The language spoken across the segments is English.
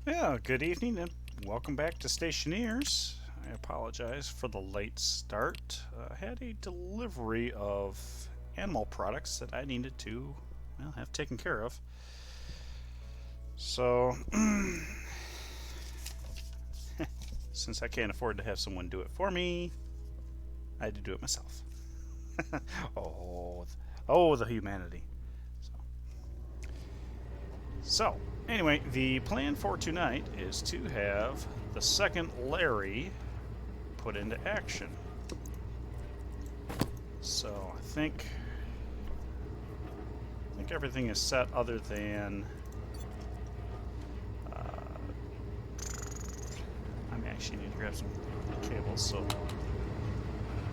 Yeah, good evening and welcome back to Stationeers. I apologize for the late start. I had a delivery of animal products that I needed to, well, have taken care of. So, since I can't afford to have someone do it for me, I had to do it myself. oh, the humanity. So, anyway, the plan for tonight is to have the second LarRe put into action. So I think everything is set other than I actually need to grab some cables. So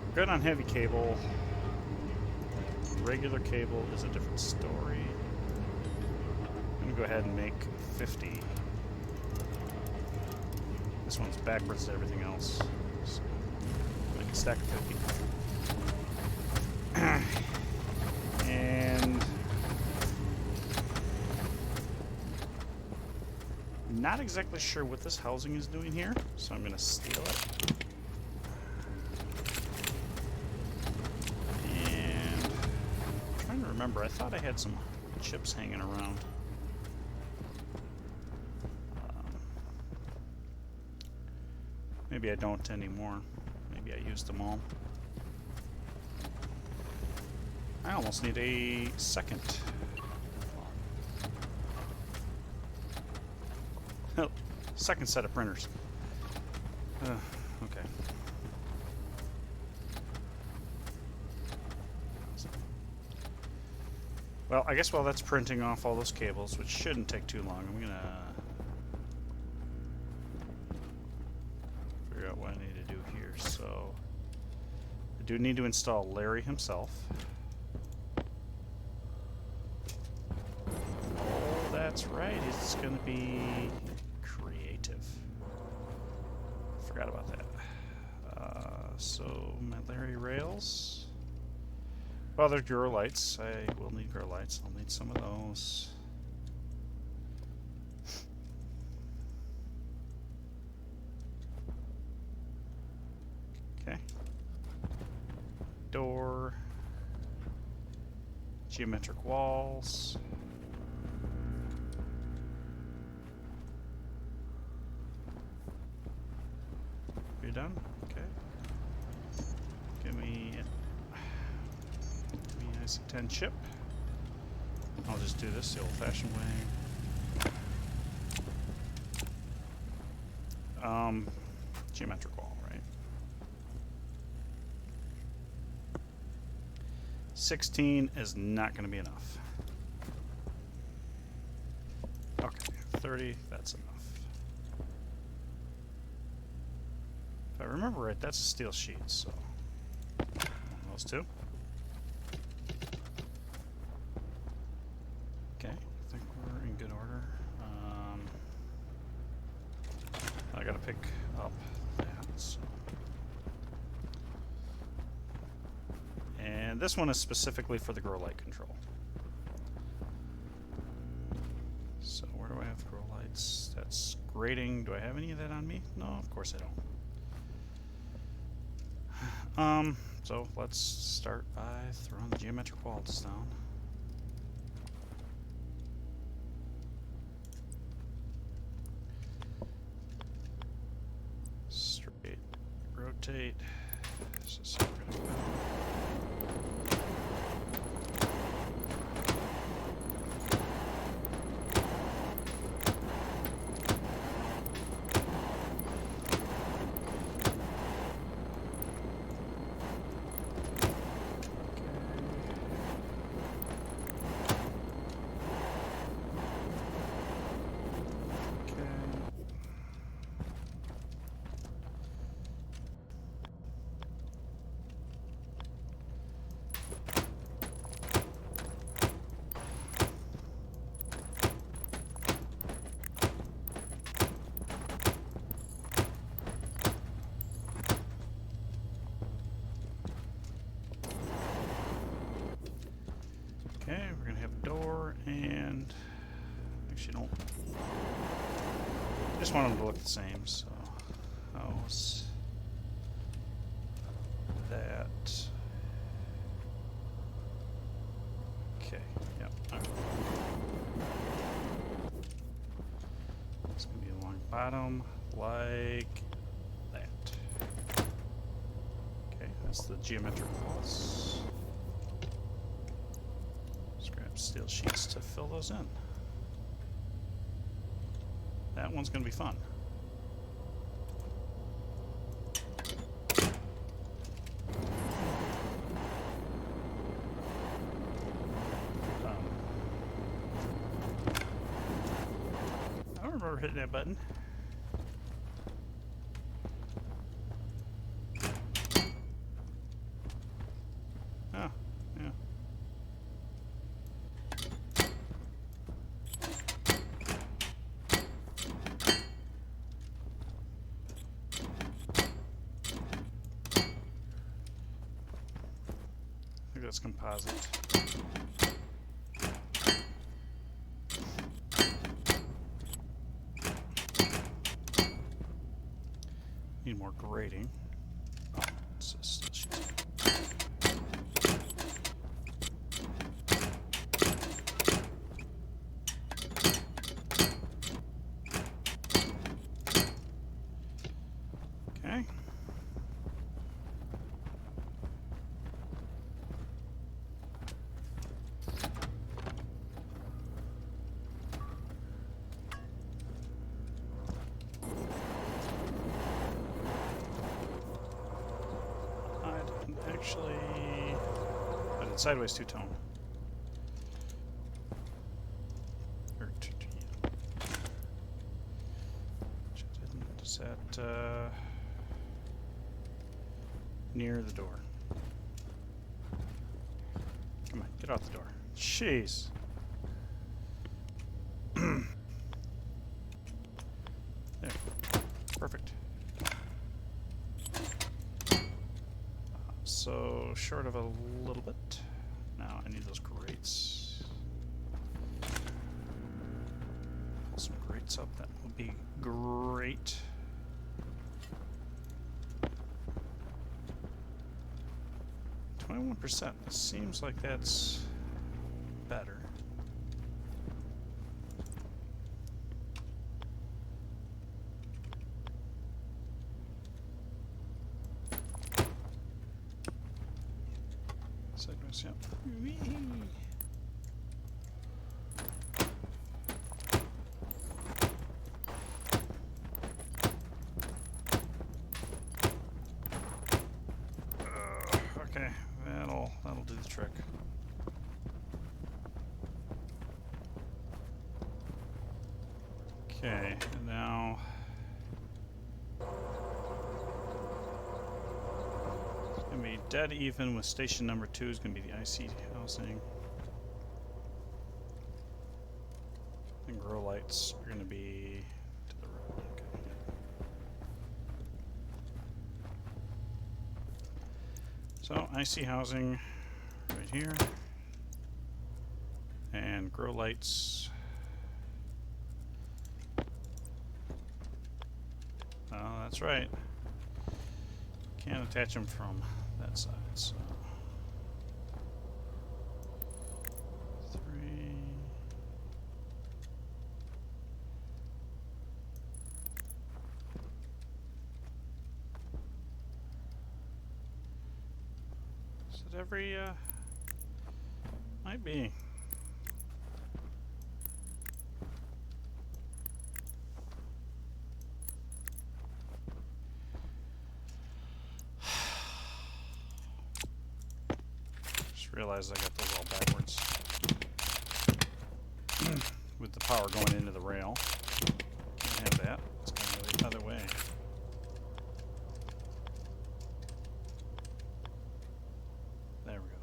we're good on heavy cable. Regular cable is a different story. I'm gonna go ahead and make 50. This one's backwards to everything else. So make a stack of 50. And not exactly sure what this housing is doing here, so I'm going to steal it. And I'm trying to remember, I thought I had some chips hanging around. Maybe I don't anymore. Maybe I used them all. I almost need a second. Second set of printers. Okay. Well, I guess while that's printing off all those cables, which shouldn't take too long, I'm gonna figure out what I need to do here. So, I do need to install LarRe himself. Oh, that's right. It's gonna be creative. Forgot about that. So my LarRe rails. Well, they're grow lights. I will need grow lights. I'll need some of those. Okay. Door. Geometric walls. You're done? Okay. Give me IC10 chip. I'll just do this the old-fashioned way. Geometric wall, right? 16 is not going to be enough. Okay, 30, that's enough. If I remember right, that's a steel sheet, so those two. Okay, I think we're in good order. I gotta pick up that. So. And this one is specifically for the grow light control. So where do I have the grow lights? That's grading. Do I have any of that on me? No, of course I don't. So let's start by throwing the geometric walls down. Straight rotate. So we're gonna go. just want them to look the same, so how's that? Okay, yep. Okay. It's gonna be along the bottom, like that. Okay, that's the geometric walls. Scrap steel sheets to fill those in. That one's gonna be fun. I don't remember hitting that button. Oh, yeah. I think that's composite. Need more grading. Oh, it's still sheets. Okay. Actually, I did sideways two-tone. Is that near the door? Come on, get out the door. Jeez. There. Perfect. So short of a little bit. Now I need those grates. Pull some grates up. That would be great. %. Seems like that's better. Segments, yep. Okay, that'll do the trick. Okay, and now it's gonna be dead even with station number 2 is gonna be the IC housing. And grow lights are gonna be to the right. Okay. So IC housing right here, and grow lights. Oh, that's right. Can't attach them from that side. So 3. Is it every? Might be. Realize I got those all backwards with the power going into the rail. Can't have that. It's going to go the other way. There we go.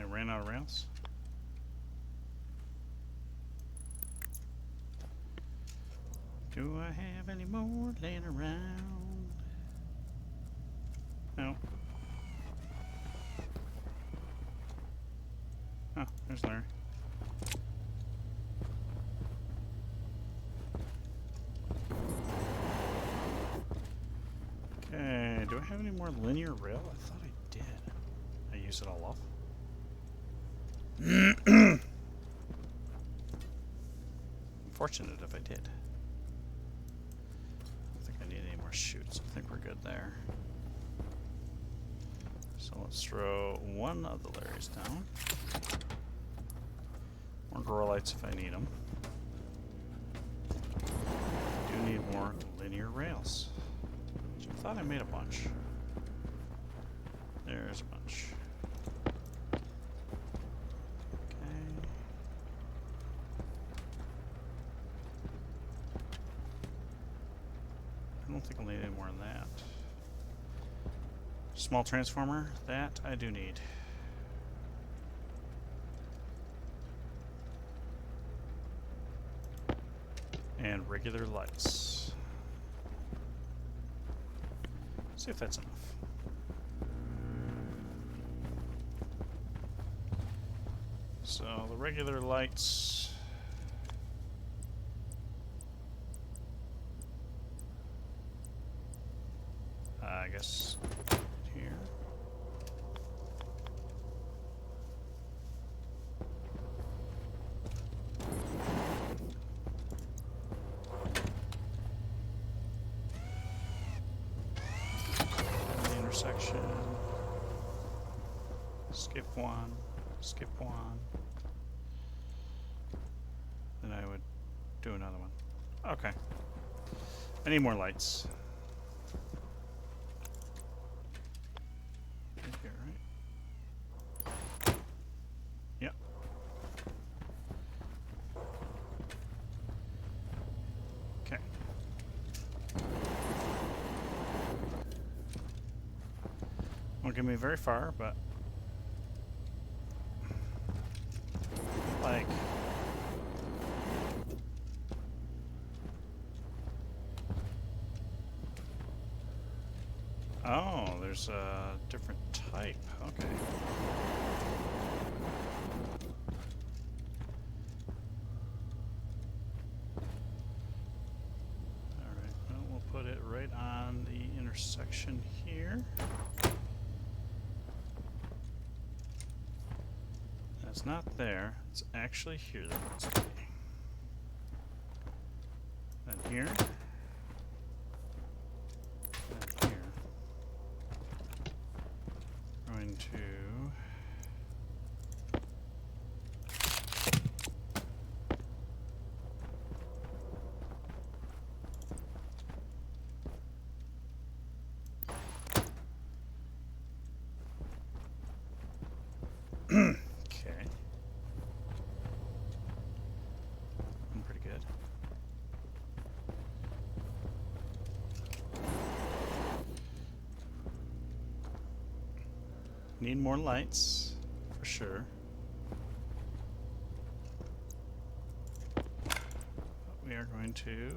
ran out of rails? Do I have any more laying around? No. Oh, there's LarRe. Okay, do I have any more linear rail? I thought I did. I used it all off. Unfortunate if I did. I don't think I need any more chutes. I think we're good there. So let's throw one of the LarRes down. More grow lights if I need them. I do need more linear rails. Which I thought I made a bunch. There's a bunch. Okay. I don't think I'll need any more than that. Small transformer, that I do need. And regular lights. See if that's enough. So the regular lights. I guess here. The intersection. Skip one. Skip one. Then I would do another one. Okay. I need more lights. Right here, right? Yep. Okay. Won't get me very far, but like oh, there's a different type. Okay. Alright, well, we'll put it right on the intersection here. It's not there. It's actually here that it's to be. Then here. Then here. Going to okay. I'm pretty good. Need more lights, for sure. But we are going to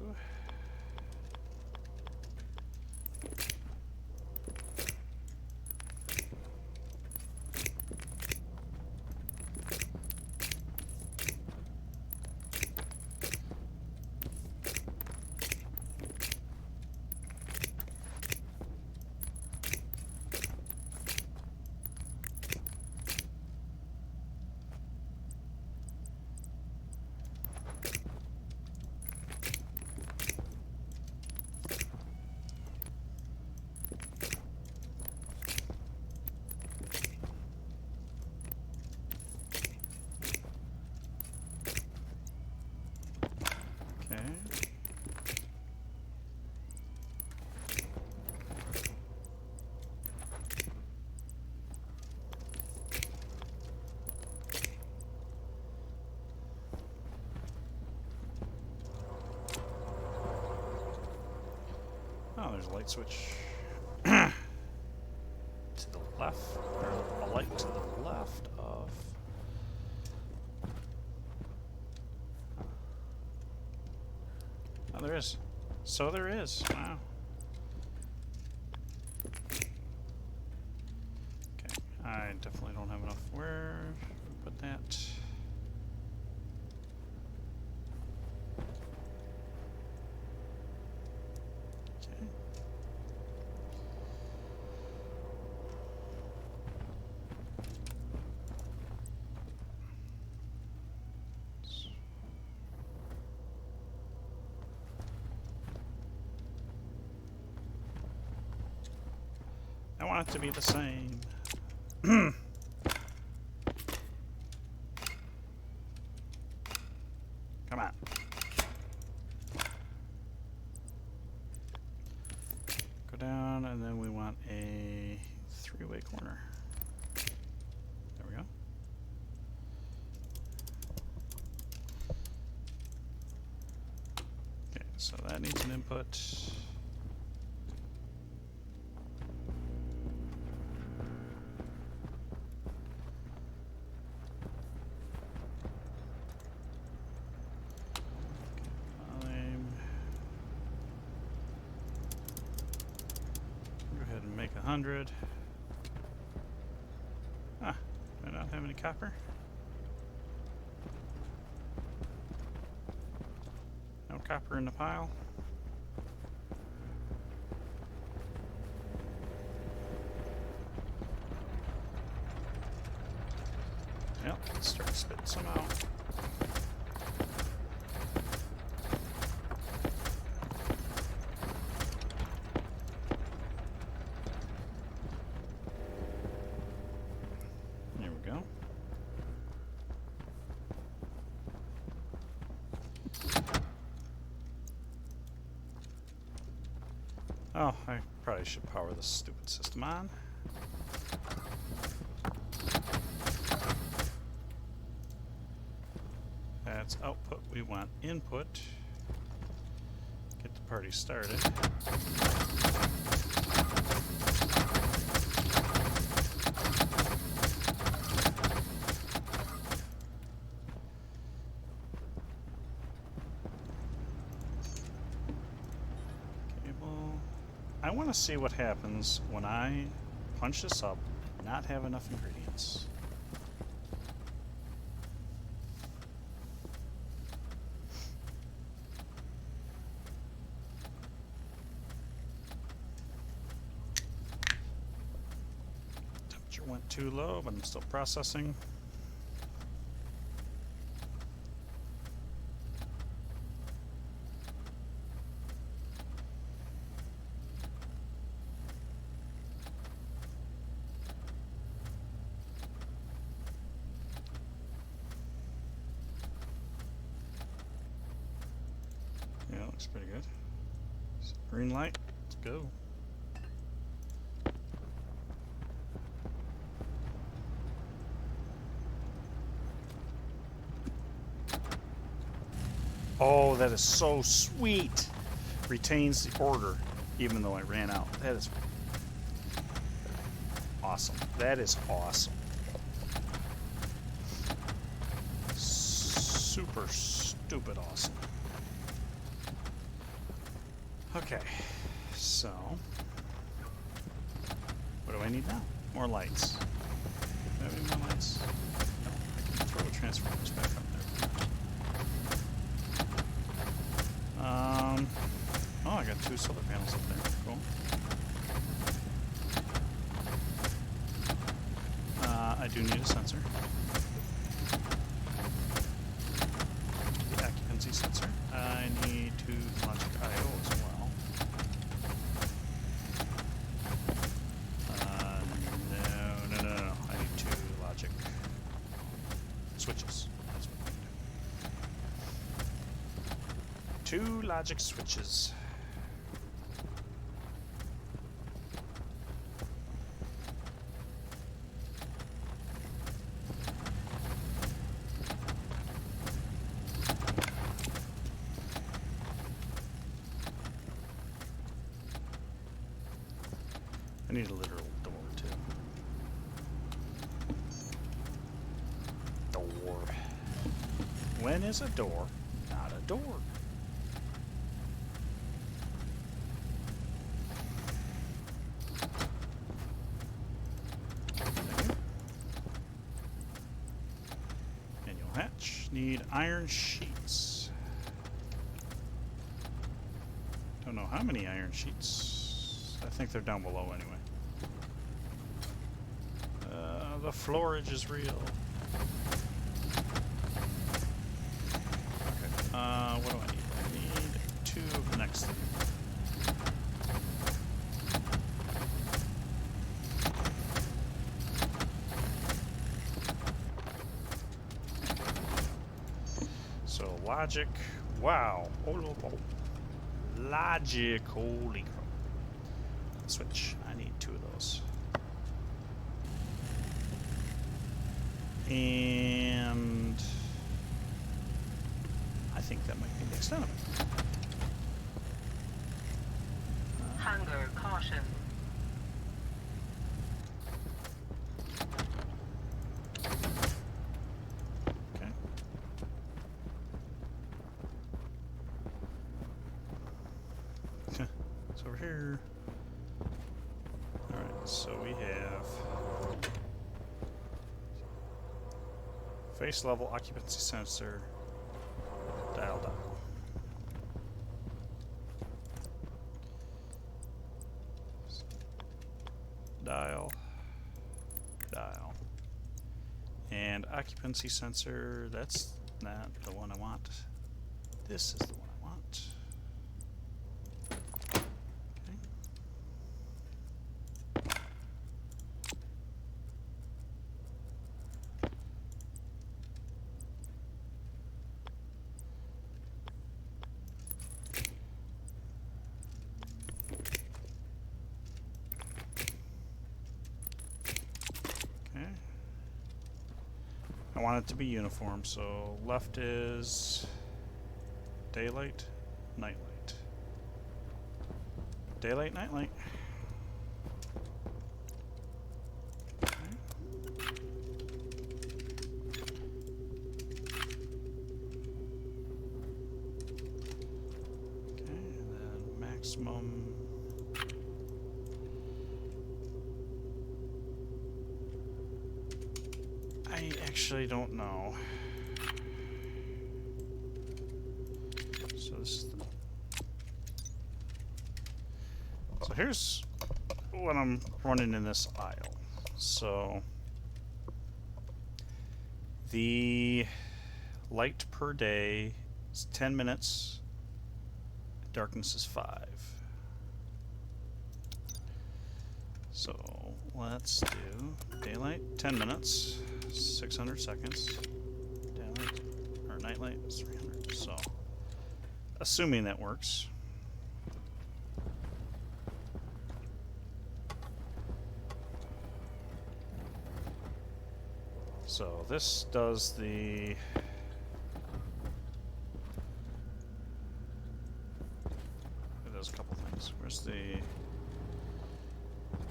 oh, there's a light switch to the left, or a light to the left of there is. So there is. Wow. Okay, I definitely don't have enough. Where put that? Okay. I want it to be the same. Come on. Go down, and then we want a three-way corner. There we go. Okay, so that needs an input. Make 100. Ah, do I not have any copper? No copper in the pile. Yep, let's start spitting some out. Oh, I probably should power this stupid system on. That's output. We want input. Get the party started. I want to see what happens when I punch this up, not have enough ingredients. Temperature went too low, but I'm still processing. Yeah, looks pretty good. So green light, let's go. Oh, that is so sweet. Retains the order, even though I ran out. That is awesome. That is awesome. Super stupid awesome. Okay, so what do I need now? More lights. Do I have any more lights? No, I can throw the transformers back up there. Oh, I got 2 solar panels up there. Cool. I do need a sensor. The occupancy sensor. I need 2 logic I/O as well. No. I need 2 logic switches. That's what I need. 2 logic switches. I need a literal door, too. Door. When is a door not a door? hatch. Need iron sheets. Don't know how many iron sheets. I think they're down below anyway. The floorage is real. Okay. What do I need? I need 2 of the next thing. So logic. Wow. Oh, logic. Holy crap. Switch. I need 2 of those. And I think that might be the extent of it. Hunger caution. Okay. It's over here. Alright, so we have face level occupancy sensor, dial. Dial. And occupancy sensor, that's not the one I want. This is the one I want. I want it to be uniform, so left is daylight, nightlight. Daylight, nightlight. Okay. Okay, and then maximum. I actually don't know. So this is the... So here's what I'm running in this aisle. So the light per day is 10 minutes. Darkness is 5. So let's do daylight 10 minutes. 600 seconds. Daylight or nightlight is 300. So, assuming that works. So this does the. It does a couple things. Where's the?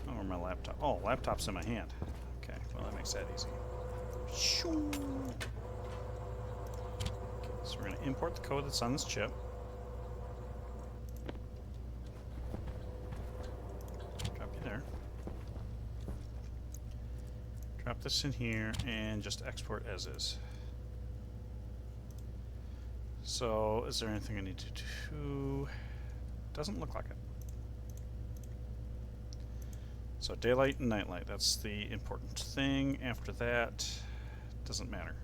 Oh, where's my laptop? Oh, laptop's in my hand. Okay, well that makes that easy. Okay, so we're going to import the code that's on this chip. Drop you there. Drop this in here and just export as is. So, is there anything I need to do? Doesn't look like it. So daylight and nightlight, that's the important thing. After that, doesn't matter.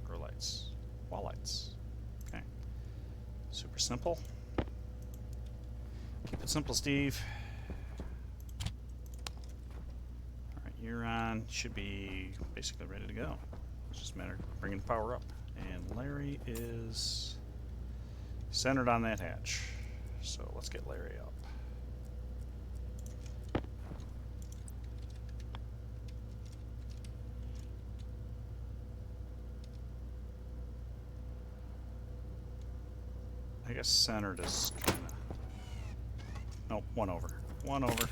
Grow lights, wall lights. Okay, super simple. Keep it simple, Steve. All right, you're on. Should be basically ready to go. It's just a matter of bringing power up. And LarRe is centered on that hatch. So let's get LarRe up. I guess centered is kind of... Nope, one over. One over.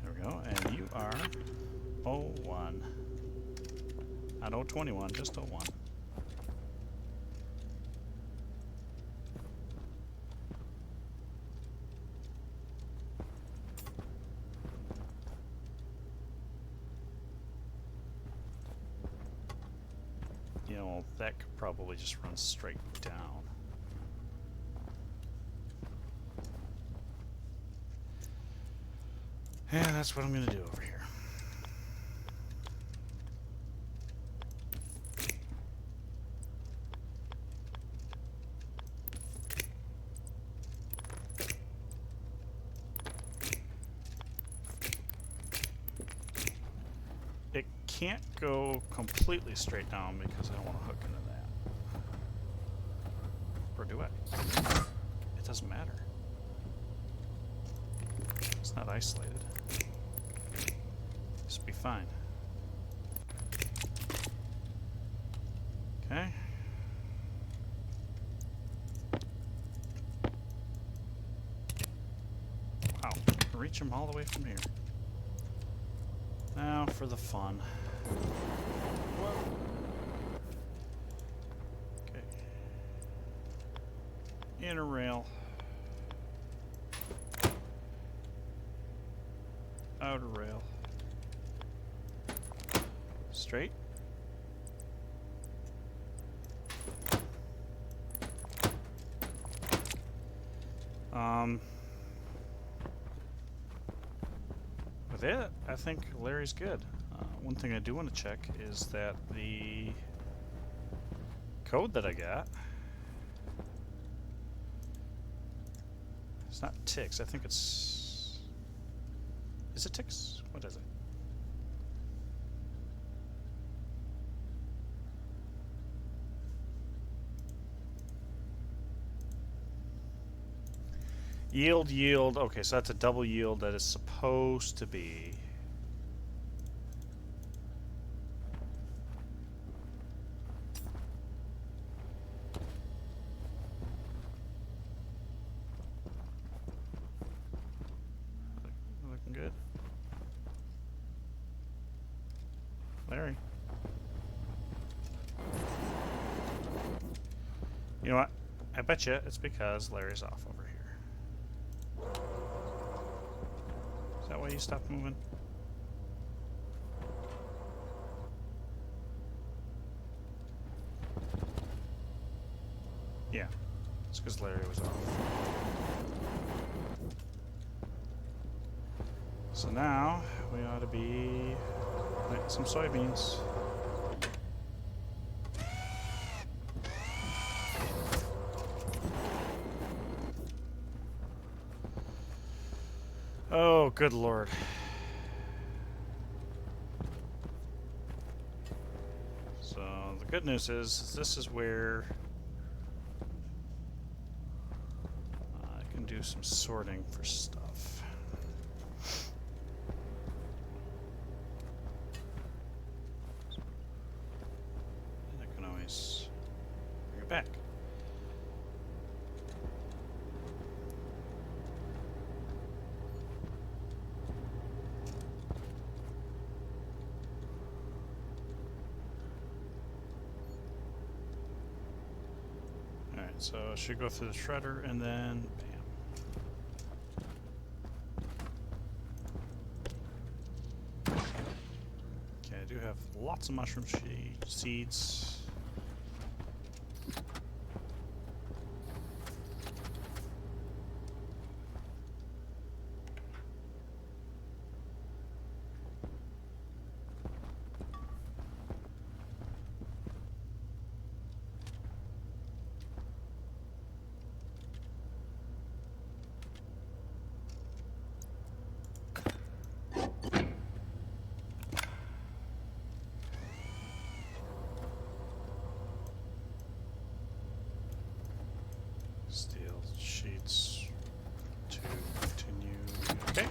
There we go. And you are 01. Not 021, just 01. well, that could probably just run straight down. Yeah, that's what I'm going to do over here. It can't go completely straight down because I don't want to hook into that. Or do I? It doesn't matter. It's not isolated. This will be fine. Okay. Wow, I can reach them all the way from here. Now for the fun. Okay. Inner rail. Outer rail. Straight. With it, I think LarRe's good. One thing I do want to check is that the code that I got, it's not ticks. I think it's... Is it ticks? What is it? Yield, yield. Okay, so that's a double yield that is supposed to be. Looking good. LarRe. You know what? I bet you it's because LarRe's off over here. Is that why you stopped moving? Yeah, it's because LarRe was off. So now we ought to be planting some soybeans. Oh, good Lord. So the good news is this is where I can do some sorting for stuff. And I can always bring it back. So it should go through the shredder and then bam. Okay, I do have lots of mushroom seeds. Steel sheets to continue. Okay.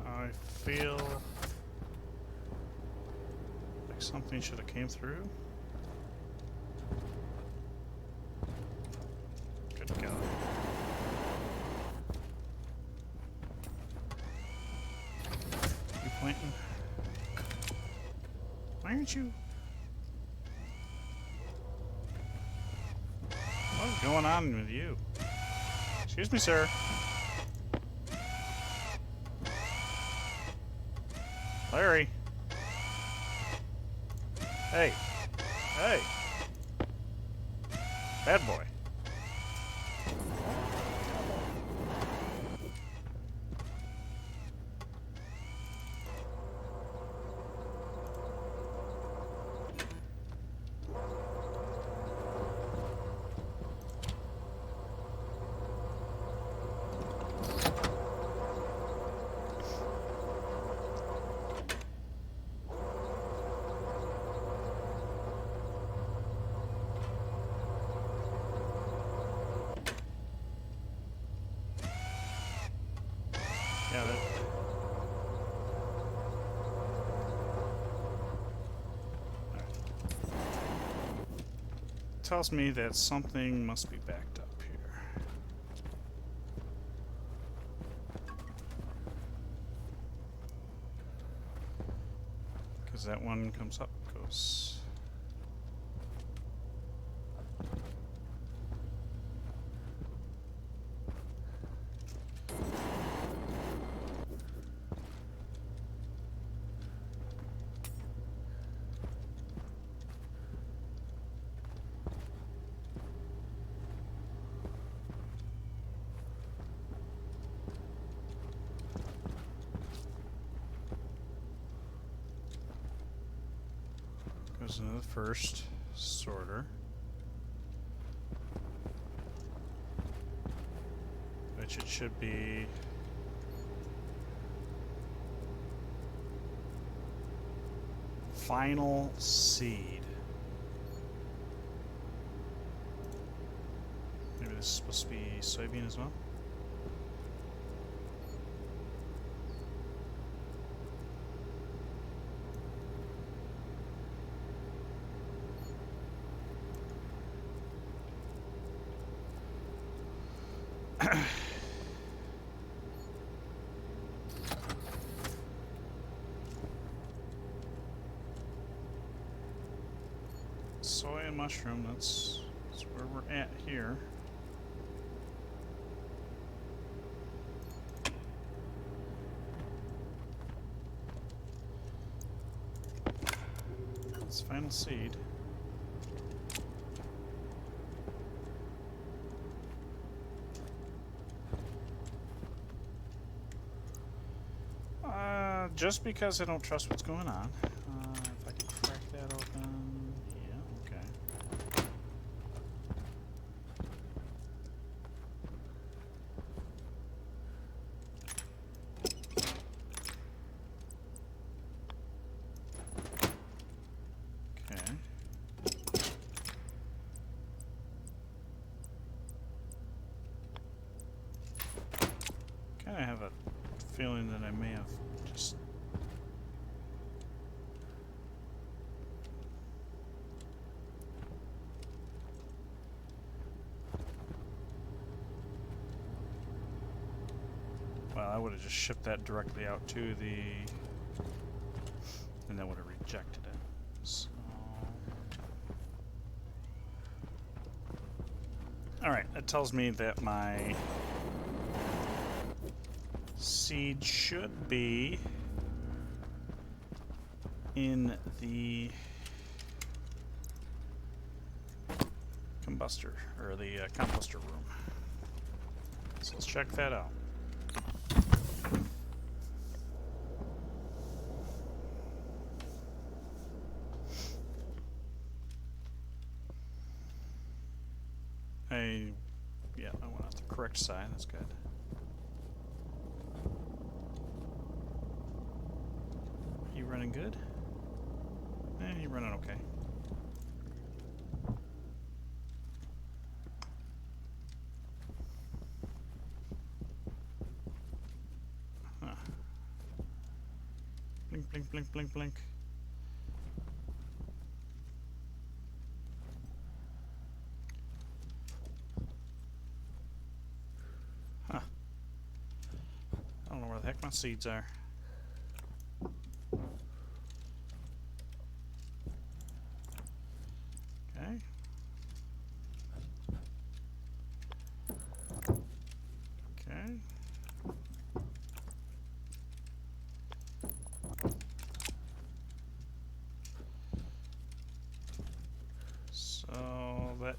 I feel like something should have came through. Good God. You planting? Why aren't you? What's going on with you? Excuse me, sir. Larry. Hey. Hey. Bad boy. Yeah, that... tells me that something must be backed up here. Because that one comes up, goes... goes into the first sorter. Which it should be... final seed. Maybe this is supposed to be soybean as well? Soy and mushroom, that's where we're at here. It's final seed. Just because I don't trust what's going on. If I can crack that open, yeah, okay. Okay. Kind of have a feeling that I may have just... Well, I would have just shipped that directly out to the... and that would have rejected it. So... Alright, that tells me that my seed should be in the combustor, or the composter room. So let's check that out. Yeah, I went out the correct side, that's good. You running good? You're running okay. Huh. Blink, blink, blink, blink, blink. Huh. I don't know where the heck my seeds are. Okay. Okay.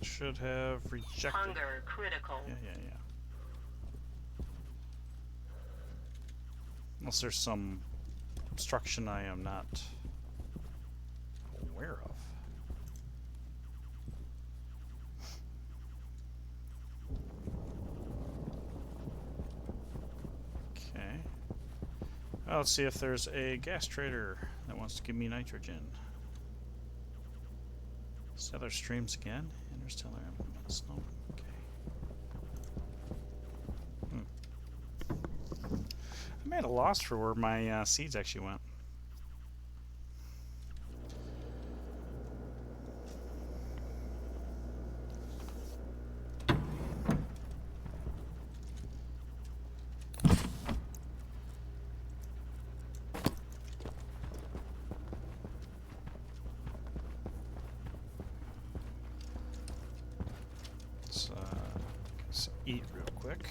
should have rejected. Hunger critical. Yeah. Unless there's some obstruction I am not aware of. Okay. Well, let's see if there's a gas trader that wants to give me nitrogen. Stellar streams again. Interstellar implements. No. Okay. I'm at a loss for where my seeds actually went. Let's eat real quick.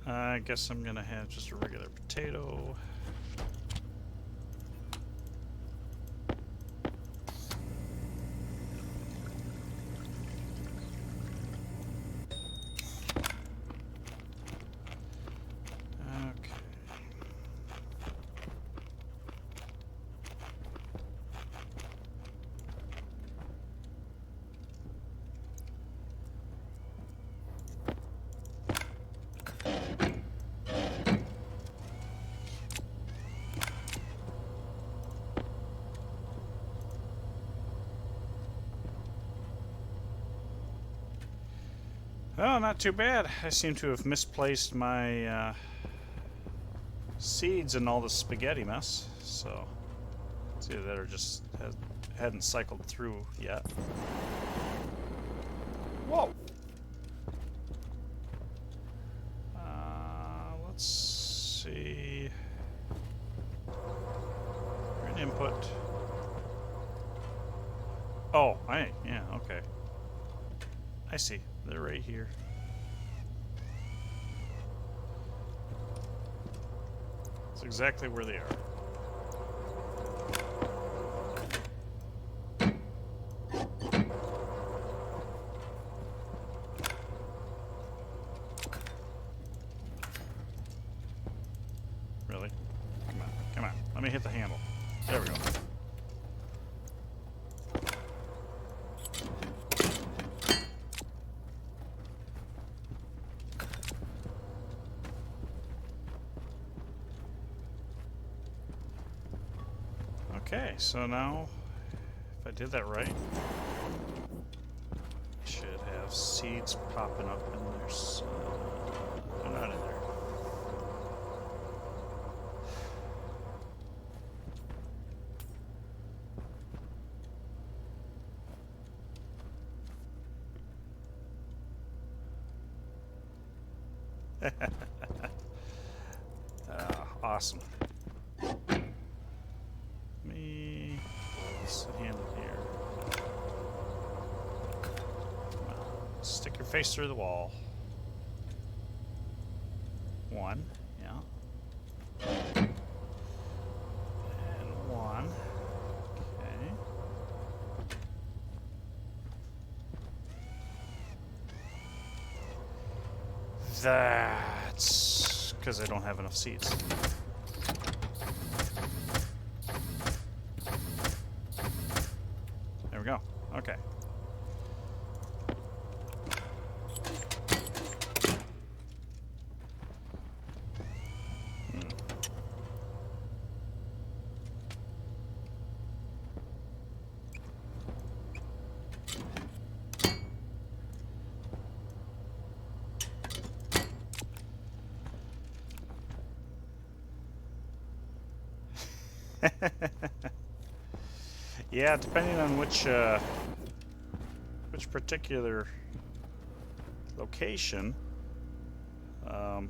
I guess I'm gonna have just a regular potato. Okay. Well, not too bad. I seem to have misplaced my seeds in all the spaghetti mess, so it's either that or just hadn't cycled through yet. Whoa! Let's see. An input. Oh, yeah, okay. I see. They're right here. That's exactly where they are. Really? Come on. Let me hit the handle. There we go. Okay, so now, if I did that right, I should have seeds popping up in there. So they're not in there. Awesome. Let's hand it here. Stick your face through the wall. One, yeah. And one. Okay. That's because I don't have enough seeds. There we go. Okay. Yeah, depending on which particular location. I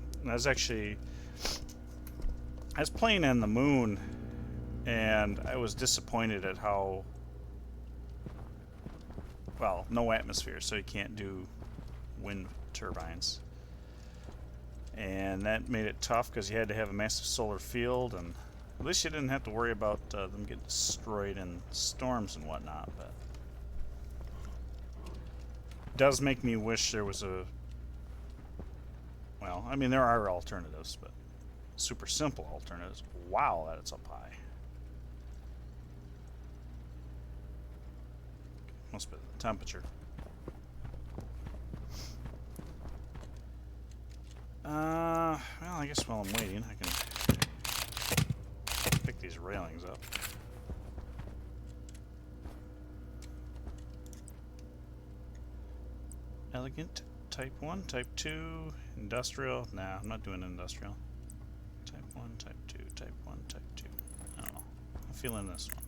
was playing on the moon, and I was disappointed at how, well, no atmosphere, so you can't do wind turbines. And that made it tough because you had to have a massive solar field, and at least you didn't have to worry about them getting destroyed in storms and whatnot. But Does make me wish there was a... Well, I mean, there are alternatives, but super simple alternatives. Wow, that it's up high. Must be the temperature. Well, I guess while I'm waiting, I can pick these railings up. Elegant, type 1, type 2, industrial. Nah, I'm not doing industrial. Type 1, type 2, type 1, type 2. I don't know. I'm feeling this one.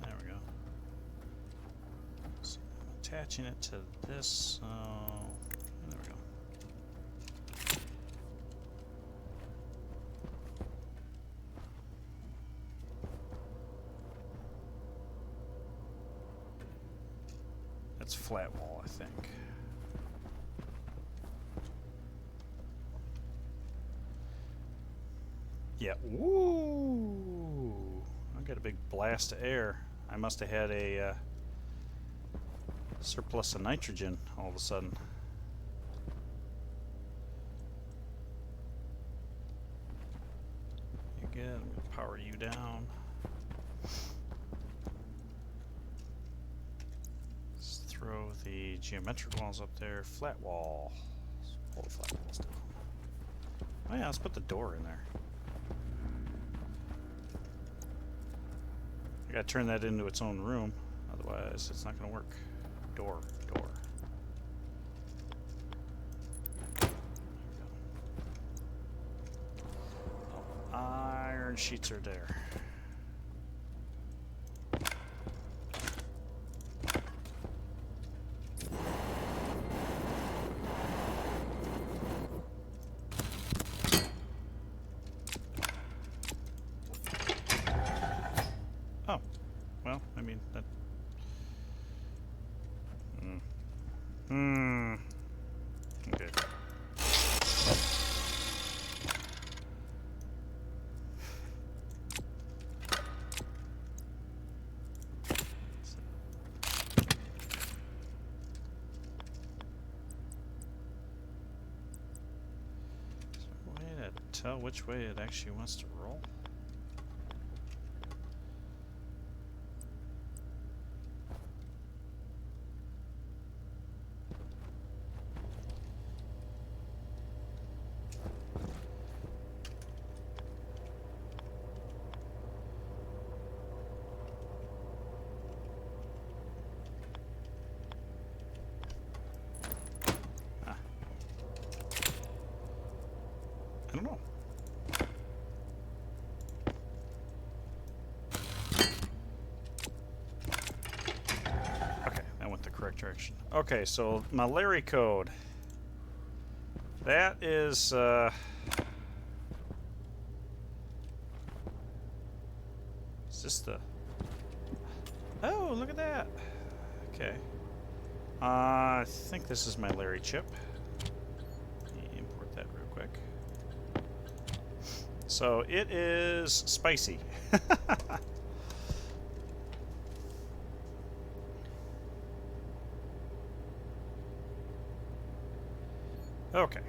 There we go. So I'm attaching it to this. There we go. That's flat wall, I think. Yeah. Woo! I got a big blast of air. I must have had a surplus of nitrogen all of a sudden. You good? I'm gonna power you down. Let's throw the geometric walls up there. Flat wall. Let's pull the flat walls down. Oh yeah, let's put the door in there. I gotta turn that into its own room, otherwise it's not gonna work. Door, door. Oh, iron sheets are there. Oh, well, I mean, that... Okay. Way to tell which way it actually wants to roll. I don't know. Okay, that went the correct direction. Okay, so my LarRe code. That is, is this the... Oh, look at that. Okay. I think this is my LarRe chip. Let me import that real quick. So it is spicy. Okay.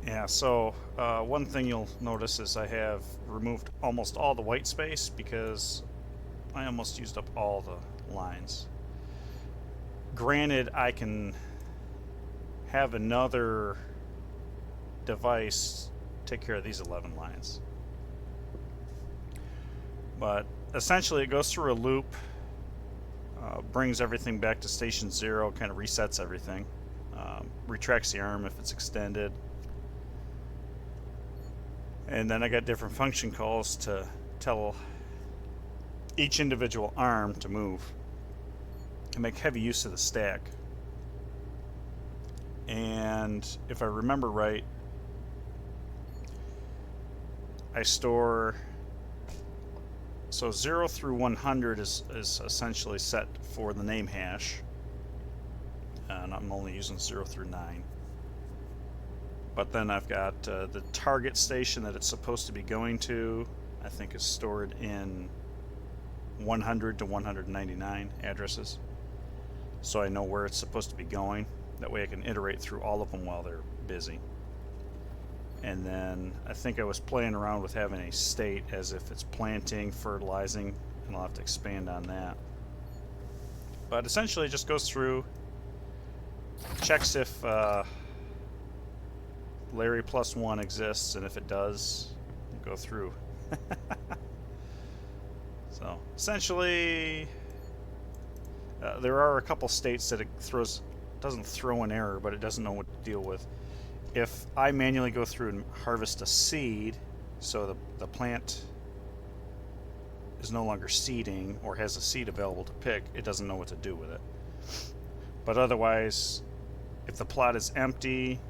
Yeah, so one thing you'll notice is I have removed almost all the white space because I almost used up all the lines. Granted, I can have another device take care of these 11 lines. But essentially it goes through a loop, brings everything back to station 0, kind of resets everything, retracts the arm if it's extended, and then I got different function calls to tell each individual arm to move and make heavy use of the stack. And if I remember right, I store, so 0 through 100 is essentially set for the name hash, and I'm only using 0 through 9. But then I've got the target station that it's supposed to be going to, I think, is stored in 100 to 199 addresses. So I know where it's supposed to be going. That way I can iterate through all of them while they're busy. And then I think I was playing around with having a state as if it's planting, fertilizing, and I'll have to expand on that. But essentially it just goes through, checks if LarRe +1 exists, and if it does, go through. So essentially, there are a couple states that it doesn't throw an error, but it doesn't know what to deal with. If I manually go through and harvest a seed, so the plant is no longer seeding or has a seed available to pick, it doesn't know what to do with it. But otherwise, if the plot is empty,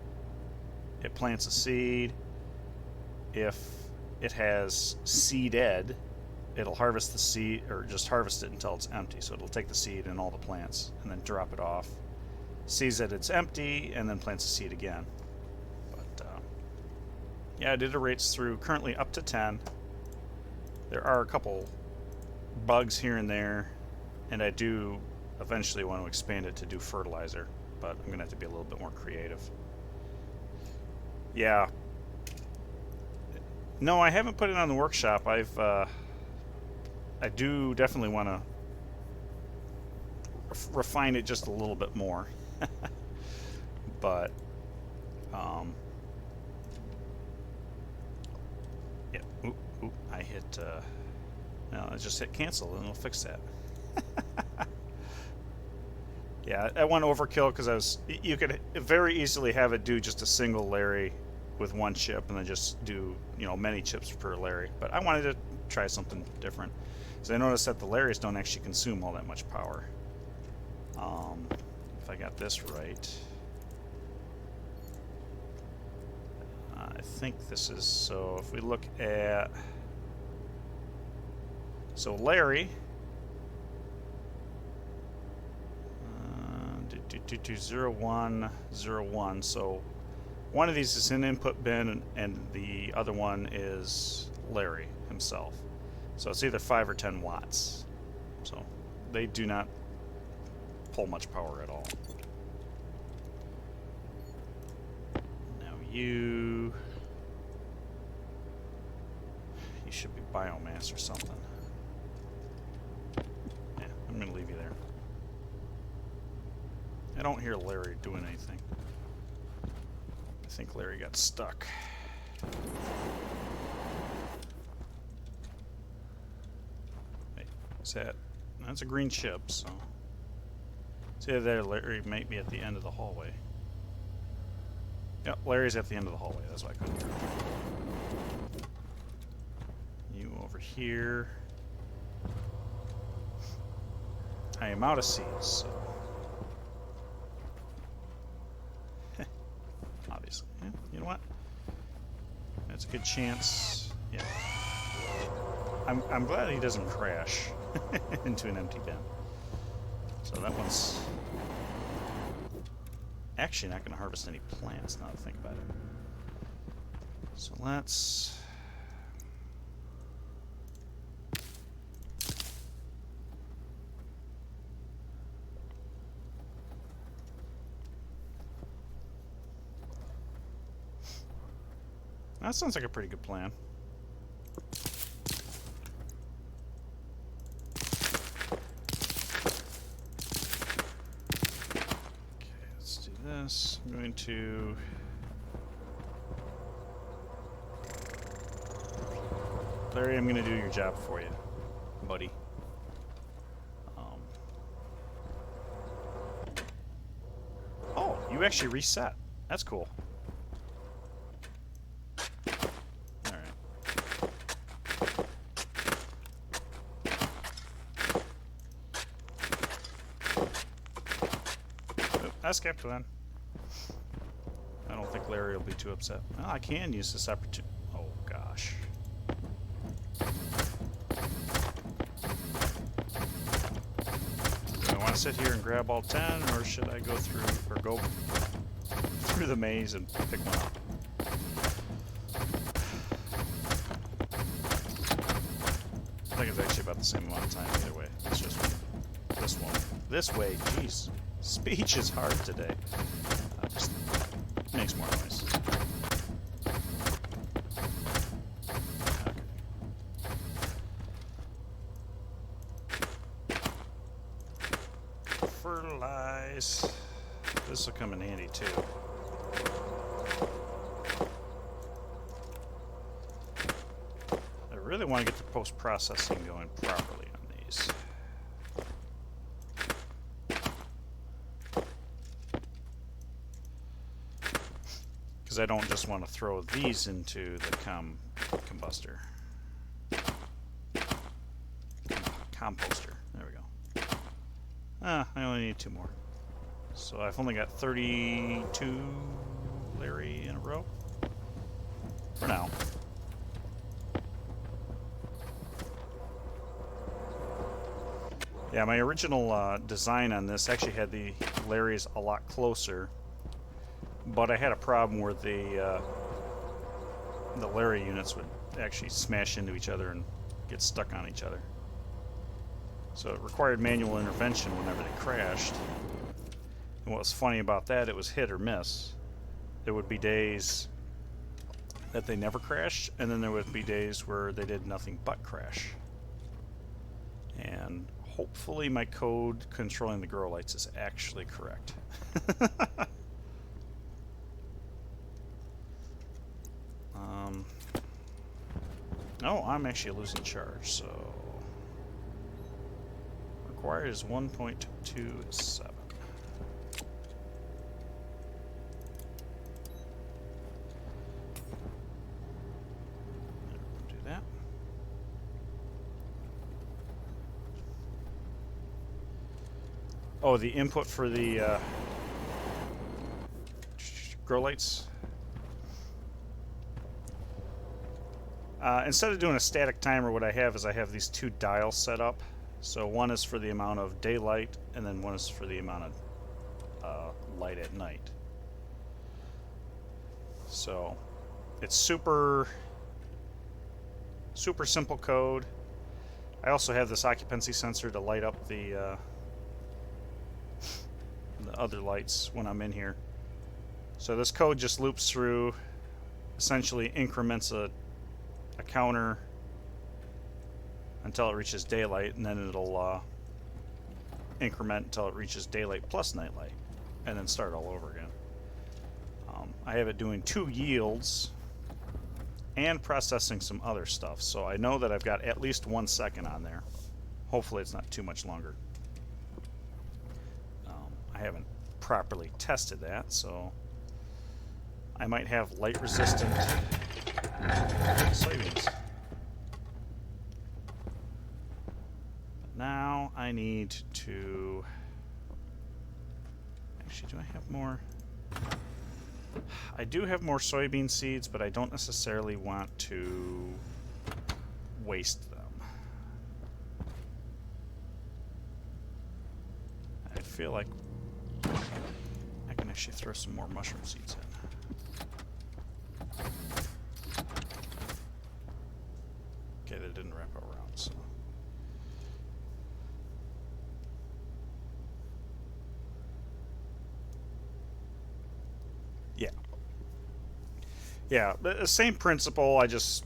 it plants a seed. If it has seeded, it'll harvest the seed, or just harvest it until it's empty. So it'll take the seed and all the plants and then drop it off, sees that it's empty, and then plants the seed again. But yeah, it iterates through currently up to 10. There are a couple bugs here and there, and I do eventually want to expand it to do fertilizer, but I'm gonna have to be a little bit more creative. Yeah. No, I haven't put it on the workshop. I do definitely want to refine it just a little bit more. But yeah. Oop, I hit no, I just hit cancel and it'll fix that. Yeah, I went overkill because you could very easily have it do just a single LarRe with one chip and then just do, many chips per LarRe. But I wanted to try something different. So I noticed that the LarRes don't actually consume all that much power. If I got this right, I think this is, so if we look at, so LarRe, 0101, so one of these is an input bin and the other one is LarRe himself. So it's either 5 or 10 watts. So they do not pull much power at all. Now you should be biomass or something. Yeah, I'm gonna leave you there. I don't hear LarRe doing anything. I think LarRe got stuck. Wait, what's that? That's a green chip, so. See there, LarRe might be at the end of the hallway. Yep, LarRe's at the end of the hallway, that's why I couldn't hear. You over here. I am out of seeds, so. Obviously. Yeah, you know what? That's a good chance. Yeah. I'm glad he doesn't crash into an empty bin. So that one's actually not going to harvest any plants now that I think about it. So let's... That sounds like a pretty good plan. Okay, let's do this. I'm going to... LarRe, I'm going to do your job for you, buddy. Oh, you actually reset. That's cool. I skipped one. I don't think LarRe will be too upset. Well, I can use this opportunity. Oh, gosh. Do I want to sit here and grab all 10, or should I go through, or go through the maze and pick one up? think it's actually about the same amount of time either way. It's just this one. This way, jeez. Speech is hard today. Just makes more noise. Okay. Fertilize. This will come in handy too. I really want to get the post-processing going properly on these. Because I don't just want to throw these into the composter. Composter. There we go. I only need 2 more. So I've only got 32 LarRe in a row. For now. Yeah, my original design on this actually had the LarRes a lot closer, but I had a problem where the LarRe units would actually smash into each other and get stuck on each other. So it required manual intervention whenever they crashed. And what was funny about that, it was hit or miss. There would be days that they never crashed, and then there would be days where they did nothing but crash. And hopefully my code controlling the grow lights is actually correct. Oh, I'm actually losing charge, so required is 1.27. Do that. Oh, the input for the grow lights. Instead of doing a static timer, what I have is I have these 2 dials set up. So one is for the amount of daylight, and then one is for the amount of light at night. So it's super simple code. I also have this occupancy sensor to light up the other lights when I'm in here. So this code just loops through, essentially increments a counter until it reaches daylight, and then it'll increment until it reaches daylight plus nightlight, and then start all over again. I have it doing 2 yields and processing some other stuff, so I know that I've got at least 1 second on there. Hopefully it's not too much longer. I haven't properly tested that, so I might have light resistant soybeans. But now I need to... Actually, do I have more? I do have more soybean seeds, but I don't necessarily want to waste them. I feel like I can actually throw some more mushroom seeds in. Okay, that didn't wrap around, so... Yeah. Yeah, the same principle, I just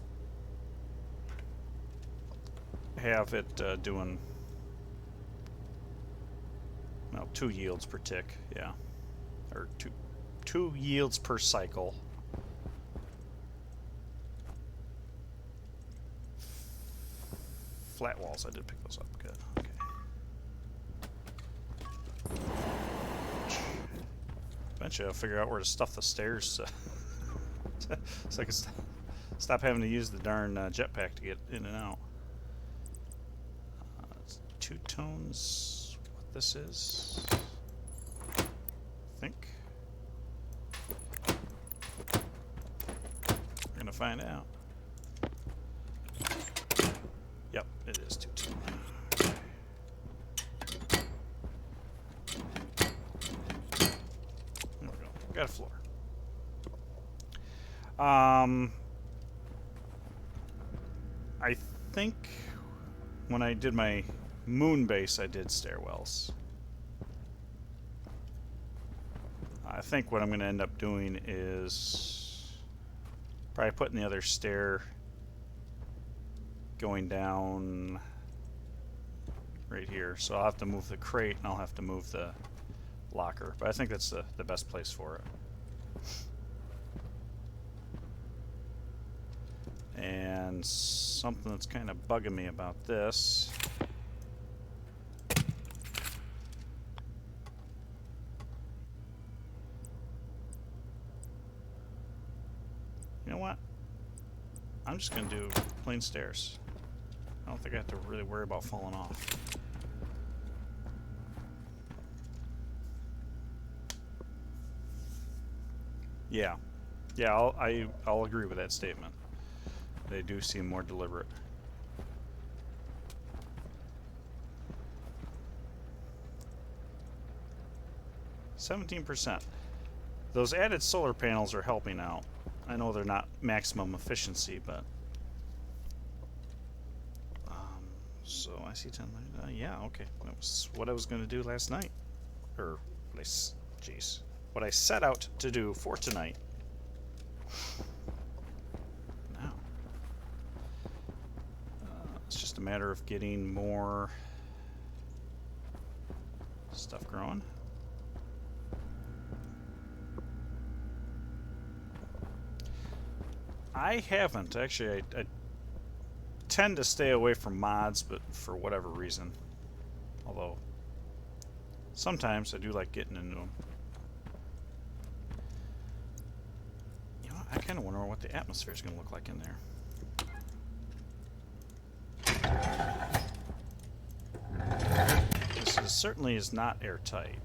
have it doing, well, 2 yields per tick, yeah. Or two yields per cycle. Flat walls, I did pick those up, good, okay. Eventually I'll figure out where to stuff the stairs so I can stop having to use the darn jetpack to get in and out. It's 2 tones, what this is, I think. We're gonna find out. Yep, it is 2 tone. There we go. Got a floor. I think when I did my moon base, I did stairwells. I think what I'm going to end up doing is probably putting the other stair going down right here. So I'll have to move the crate and I'll have to move the locker. But I think that's the best place for it. And something that's kind of bugging me about this. You know what? I'm just going to do plain stairs. I don't think I have to really worry about falling off. Yeah. Yeah, I'll agree with that statement. They do seem more deliberate. %. Those added solar panels are helping out. I know they're not maximum efficiency, but so I see 10. Yeah, okay. That was what I was going to do last night, or what I set out to do for tonight. Now, it's just a matter of getting more stuff growing. I haven't actually. I tend to stay away from mods, but for whatever reason. Although sometimes I do like getting into them. You know, I kind of wonder what the atmosphere is going to look like in there. This certainly is not airtight.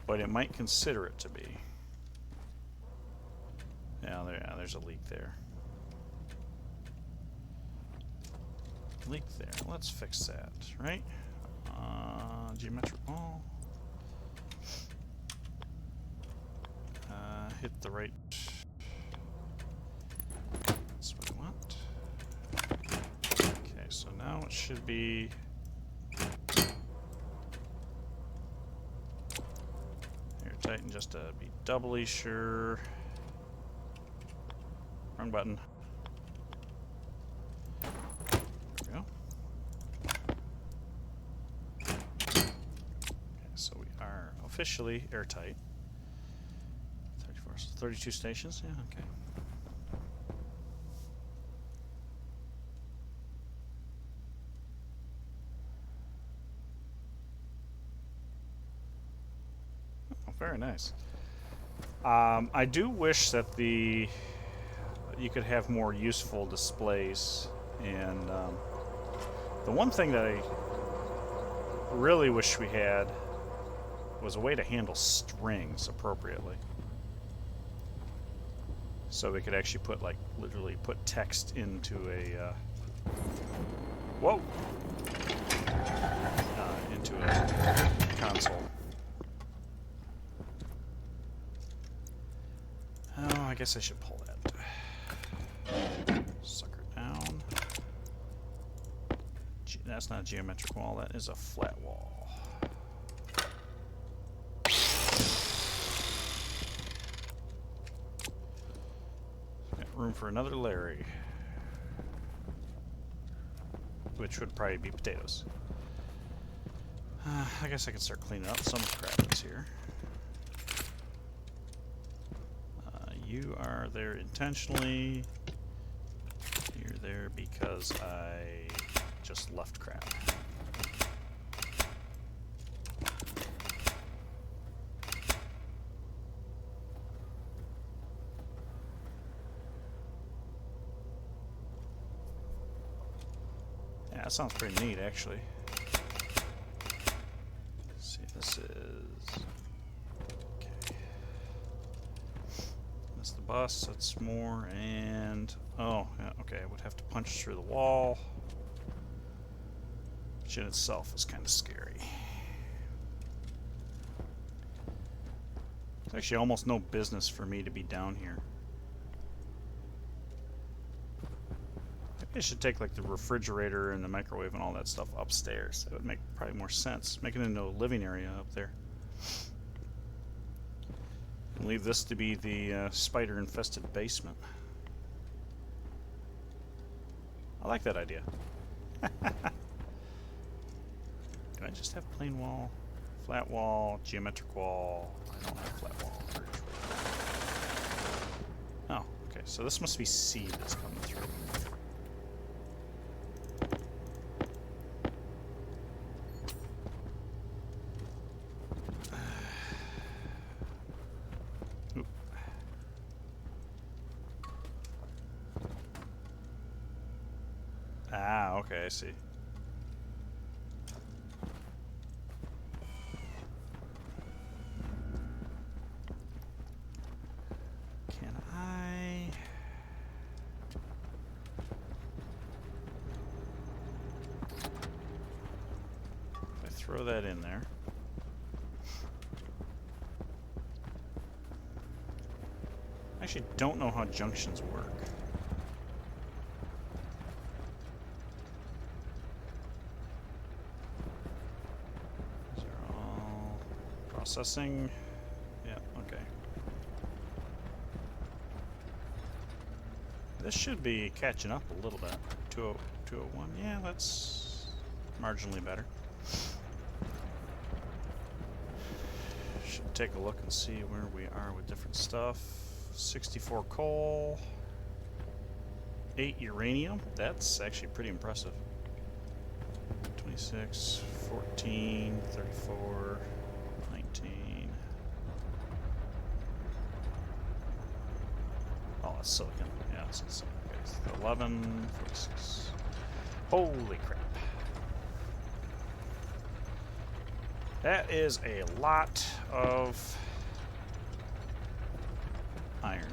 But it might consider it to be. Yeah, there's a leak there. Leak there. Let's fix that, right? Geometric wall. Hit the right. That's what I want. Okay, so now it should be. Tighten just to be doubly sure. Wrong button. There we go. Okay, so we are officially airtight. 34, so 32 stations. Yeah, okay. Very nice. I do wish that you could have more useful displays, and the one thing that I really wish we had was a way to handle strings appropriately, so we could actually put literally put text into a into a console. Oh, I guess I should pull that sucker down. That's not a geometric wall, that is a flat wall. Got room for another LarRe, which would probably be potatoes. I guess I can start cleaning up some of the crap that's here. You are there intentionally. You're there because I just left crap. Yeah, that sounds pretty neat, actually. Let's see, this is... That's the bus, that's more, and... Oh, yeah, okay, I would have to punch through the wall, which in itself is kind of scary. It's actually almost no business for me to be down here. I should take like the refrigerator and the microwave and all that stuff upstairs. That would make probably more sense. Make it into a living area up there. And leave this to be the spider-infested basement. I like that idea. Can I just have plain wall, flat wall, geometric wall? I don't have flat wall. Oh, okay. So this must be C that's coming through. Oop. Ah, okay, I see. Can I... If I throw that in there... I actually don't know how junctions work. These are all processing. Yeah, okay. This should be catching up a little bit. 201. Yeah, that's marginally better. Should take a look and see where we are with different stuff. 64 coal, 8 uranium. That's actually pretty impressive. 26, 14, 34, 19. Oh, that's silicon. Yeah, it's silicon. Okay, 11, 46. Holy crap. That is a lot of iron.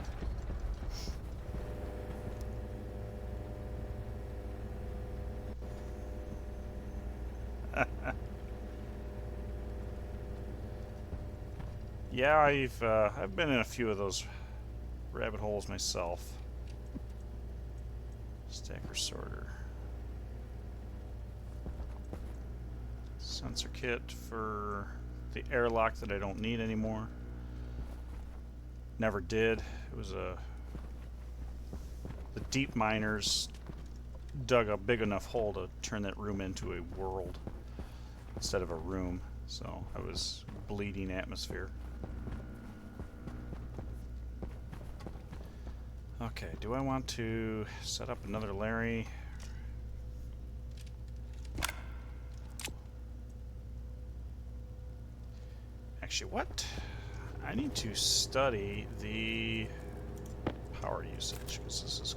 Yeah, I've been in a few of those rabbit holes myself. Stacker sorter. Sensor kit for the airlock that I don't need anymore. Never did. It was the deep miners dug a big enough hole to turn that room into a world instead of a room. So I was bleeding atmosphere. Okay, do I want to set up another LarRe? Actually, what? I need to study the power usage, because this is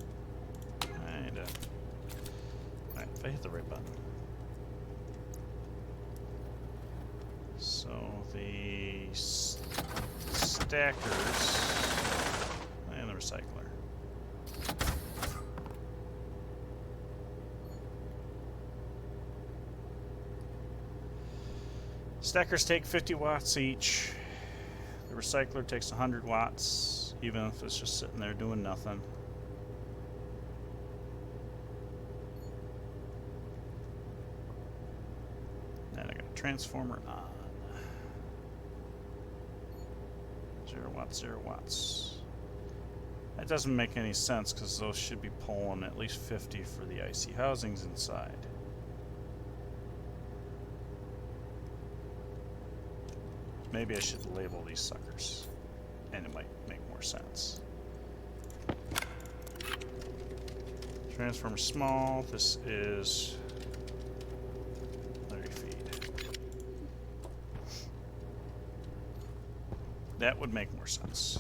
kind of... Alright, if I hit the right button. So, the stackers and the recycler. Stackers take 50 watts each. The recycler takes 100 watts, even if it's just sitting there doing nothing. And I got a transformer on. 0 watts, 0 watts. That doesn't make any sense because those should be pulling at least 50 for the IC housings inside. Maybe I should label these suckers, and it might make more sense. Transformer small, this is LarRe feed. That would make more sense.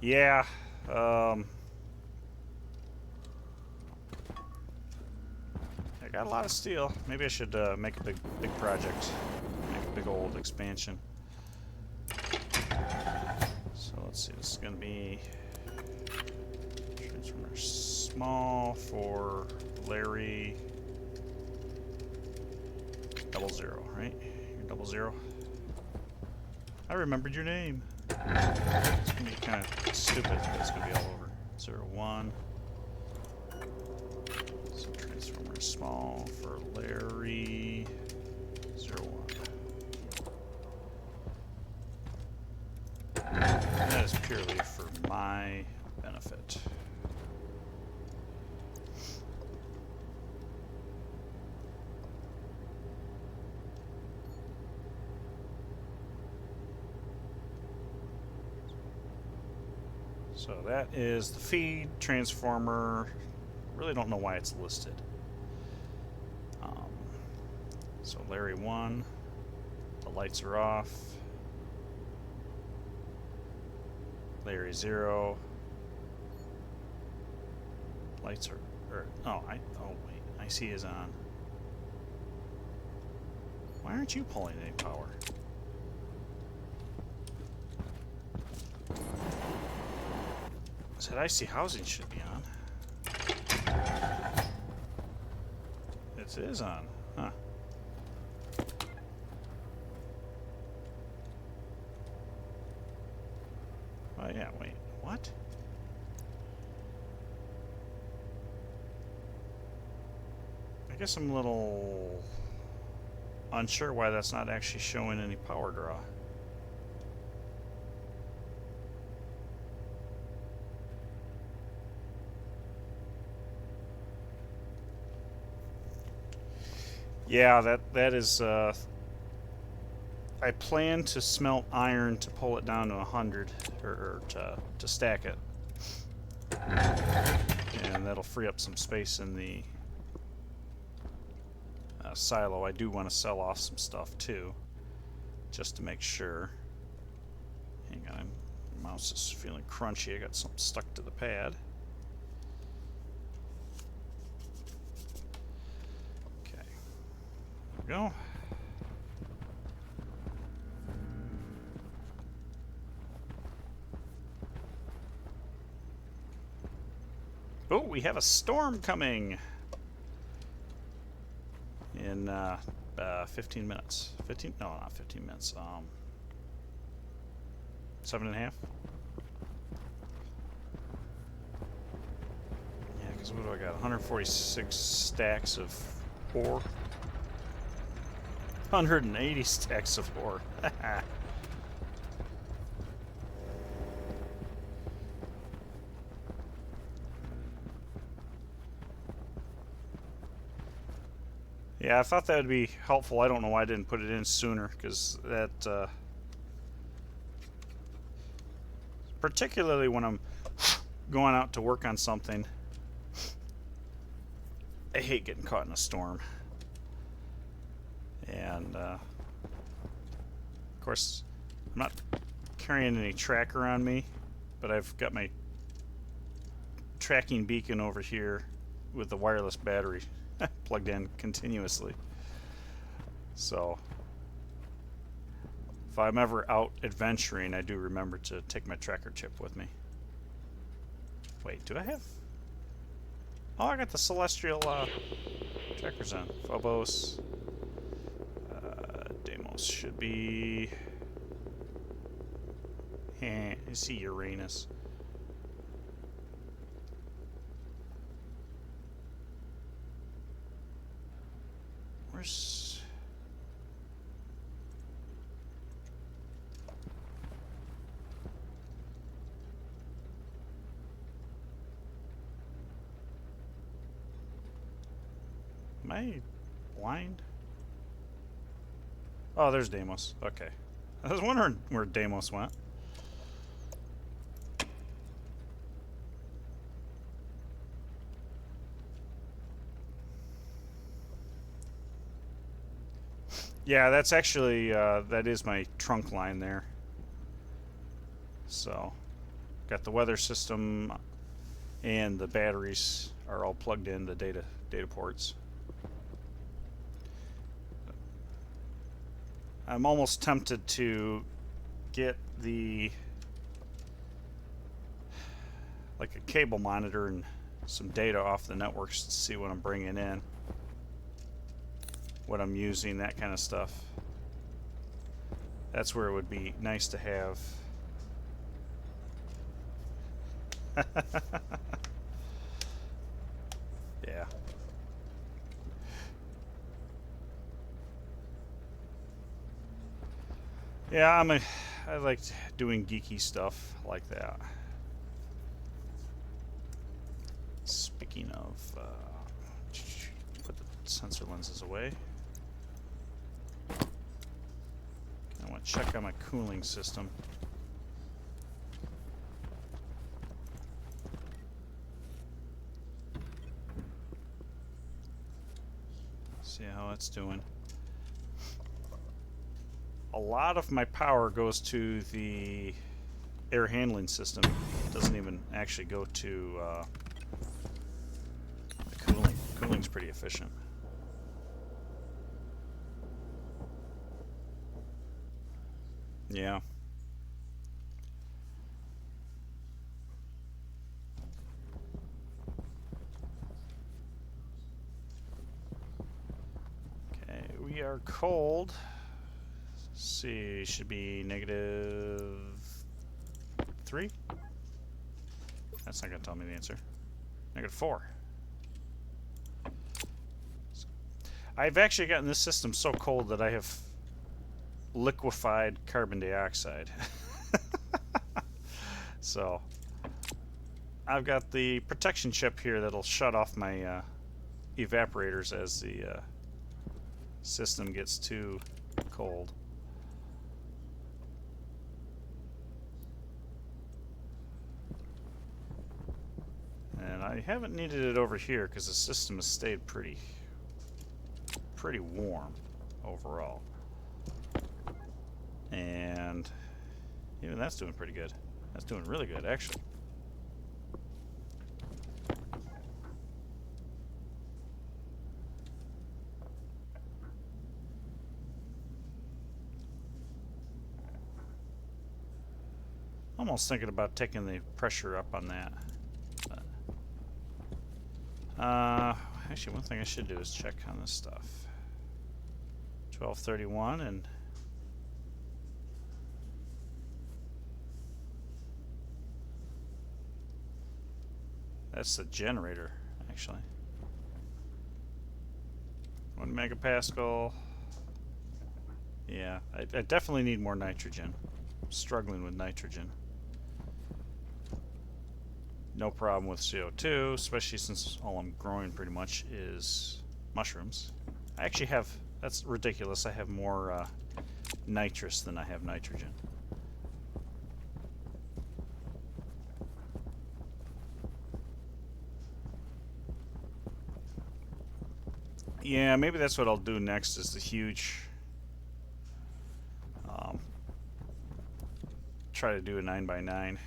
Yeah, I got a lot of steel. Maybe I should make a big project. Big old expansion. So let's see, this is going to be transformer small for LarRe 00, right? You're 00. I remembered your name. It's going to be kind of stupid, but it's going to be all over. 01. So transformer is small for LarRe 01. And that is purely for my benefit. So that is the feed transformer. Really don't know why it's listed. So LarRe 1, the lights are off. LarRe 0, lights are, oh wait, IC is on. Why aren't you pulling any power? Said IC housing should be on. It is on, huh? Oh yeah, wait, what? I guess I'm a little unsure why that's not actually showing any power draw. Yeah, that is. I plan to smelt iron to pull it down to 100, or to stack it, and that'll free up some space in the silo. I do want to sell off some stuff too, just to make sure. Hang on, my mouse is feeling crunchy. I got something stuck to the pad. Okay, there we go. Oh, we have a storm coming in 15 minutes. 15? No, not 15 minutes. 7.5. Yeah, because what do I got? 146 stacks of ore. 180 stacks of ore. Yeah, I thought that would be helpful. I don't know why I didn't put it in sooner, because that, particularly when I'm going out to work on something, I hate getting caught in a storm. And, of course, I'm not carrying any tracker on me, but I've got my tracking beacon over here with the wireless battery plugged in continuously. So if I'm ever out adventuring, I do remember to take my tracker chip with me. Wait, do I have... Oh, I got the celestial trackers on. Phobos. Deimos should be... I see Uranus. Where's... Am I blind? Oh, there's Deimos. Okay. I was wondering where Deimos went. Yeah, that's actually, that is my trunk line there. So, got the weather system and the batteries are all plugged in, the data ports. I'm almost tempted to get the, like a cable monitor and some data off the networks to see what I'm bringing in, what I'm using, that kind of stuff. That's where it would be nice to have. Yeah, I like doing geeky stuff like that. Speaking of, put the sensor lenses away. I want to check on my cooling system. See how it's doing. A lot of my power goes to the air handling system. It doesn't even actually go to the cooling. Cooling's pretty efficient. Yeah. Okay, we are cold. Let's see, should be -3. That's not going to tell me the answer. -4. I've actually gotten this system so cold that I have liquefied carbon dioxide. So I've got the protection chip here that'll shut off my evaporators as the system gets too cold. And I haven't needed it over here because the system has stayed pretty warm overall. And even that's doing pretty good. That's doing really good, actually. Almost thinking about taking the pressure up on that. But, actually, one thing I should do is check on this stuff. 1231 and that's the generator, actually. 1 megapascal. Yeah, I definitely need more nitrogen. I'm struggling with nitrogen. No problem with CO2, especially since all I'm growing pretty much is mushrooms. I actually have, that's ridiculous, I have more nitrous than I have nitrogen. Yeah, maybe that's what I'll do next is the huge, try to do a 9x9.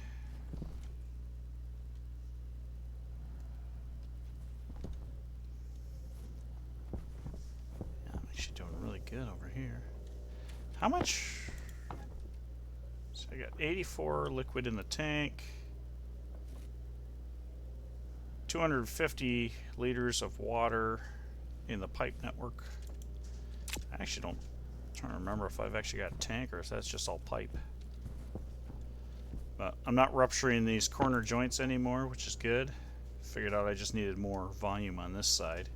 Actually doing really good over here. How much? So I got 84 liquid in the tank, 250 liters of water in the pipe network. I actually don't, I'm trying to remember if I've actually got a tank or if that's just all pipe. But I'm not rupturing these corner joints anymore, which is good. Figured out I just needed more volume on this side,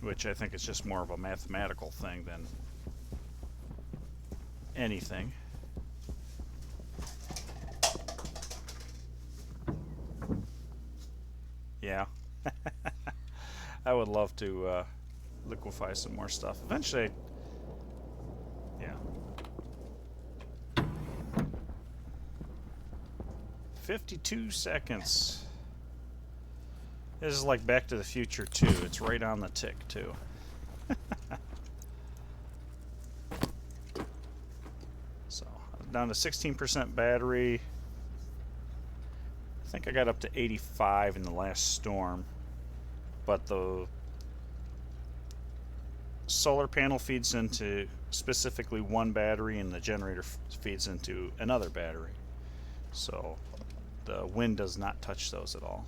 which I think is just more of a mathematical thing than anything. Yeah. I would love to liquefy some more stuff. Eventually, yeah. 52 seconds. This is like Back to the Future 2. It's right on the tick, too. So, down to 16% battery. I think I got up to 85 in the last storm. But the solar panel feeds into specifically one battery, and the generator feeds into another battery. So, the wind does not touch those at all.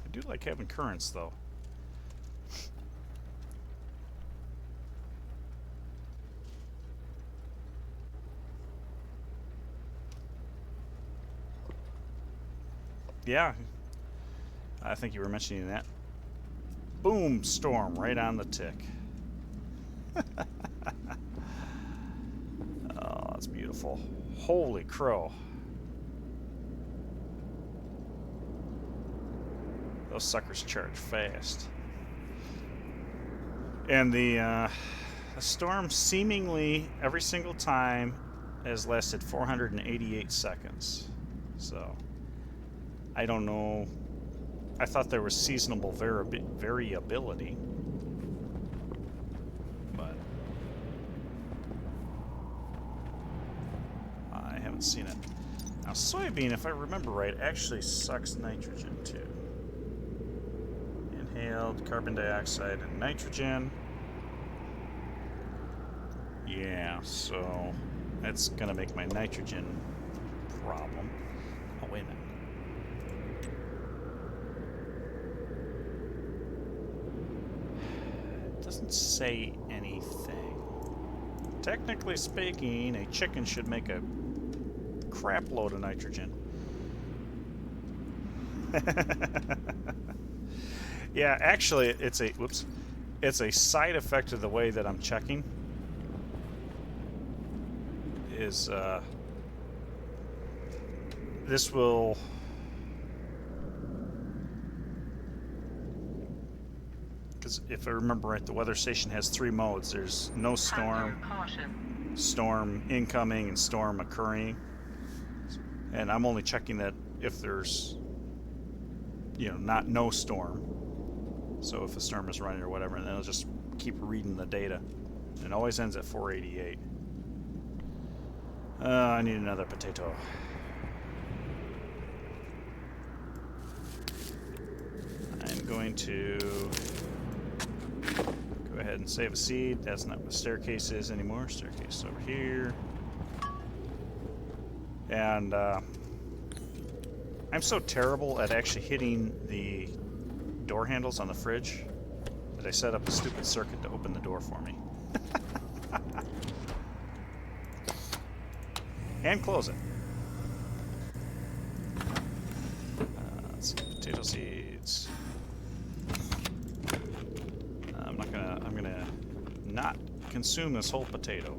I do like having currents, though. Yeah, I think you were mentioning that. boom, storm right on the tick. Oh, that's beautiful. Holy crow. Those suckers charge fast. And the storm seemingly every single time has lasted 488 seconds. So, I don't know. I thought there was seasonal variability. But I haven't seen it. Now, soybean, if I remember right, actually sucks nitrogen too. Inhaled carbon dioxide and nitrogen. Yeah, so that's gonna make my nitrogen problem. Oh, wait a minute. It doesn't say anything. Technically speaking, a chicken should make a crap load of nitrogen. Yeah, actually, it's a side effect of the way that I'm checking. Is this will because if I remember right, the weather station has 3 modes. There's no storm, storm incoming, and storm occurring. And I'm only checking that if there's, no storm. So if a storm is running or whatever, and then it'll just keep reading the data. And it always ends at 488. I need another potato. I'm going to go ahead and save a seed. That's not what the staircase is anymore. Staircase is over here. And I'm so terrible at actually hitting the door handles on the fridge that I set up a stupid circuit to open the door for me. And close it. Let's see, potato seeds. I'm gonna not consume this whole potato.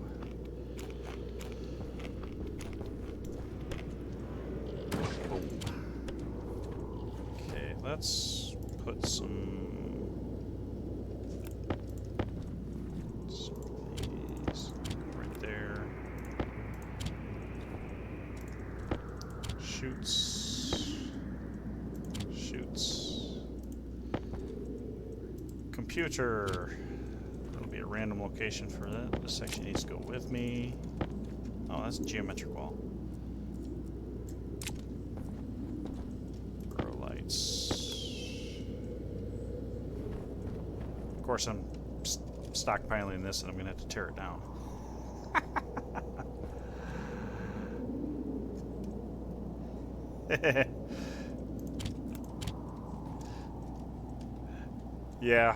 Boom. Okay, let's put some of these right there. Shoots. Computer. That'll be a random location for that. This section needs to go with me. Oh, that's geometric wall. Grow lights. Of course, I'm stockpiling this, and I'm gonna have to tear it down. Yeah,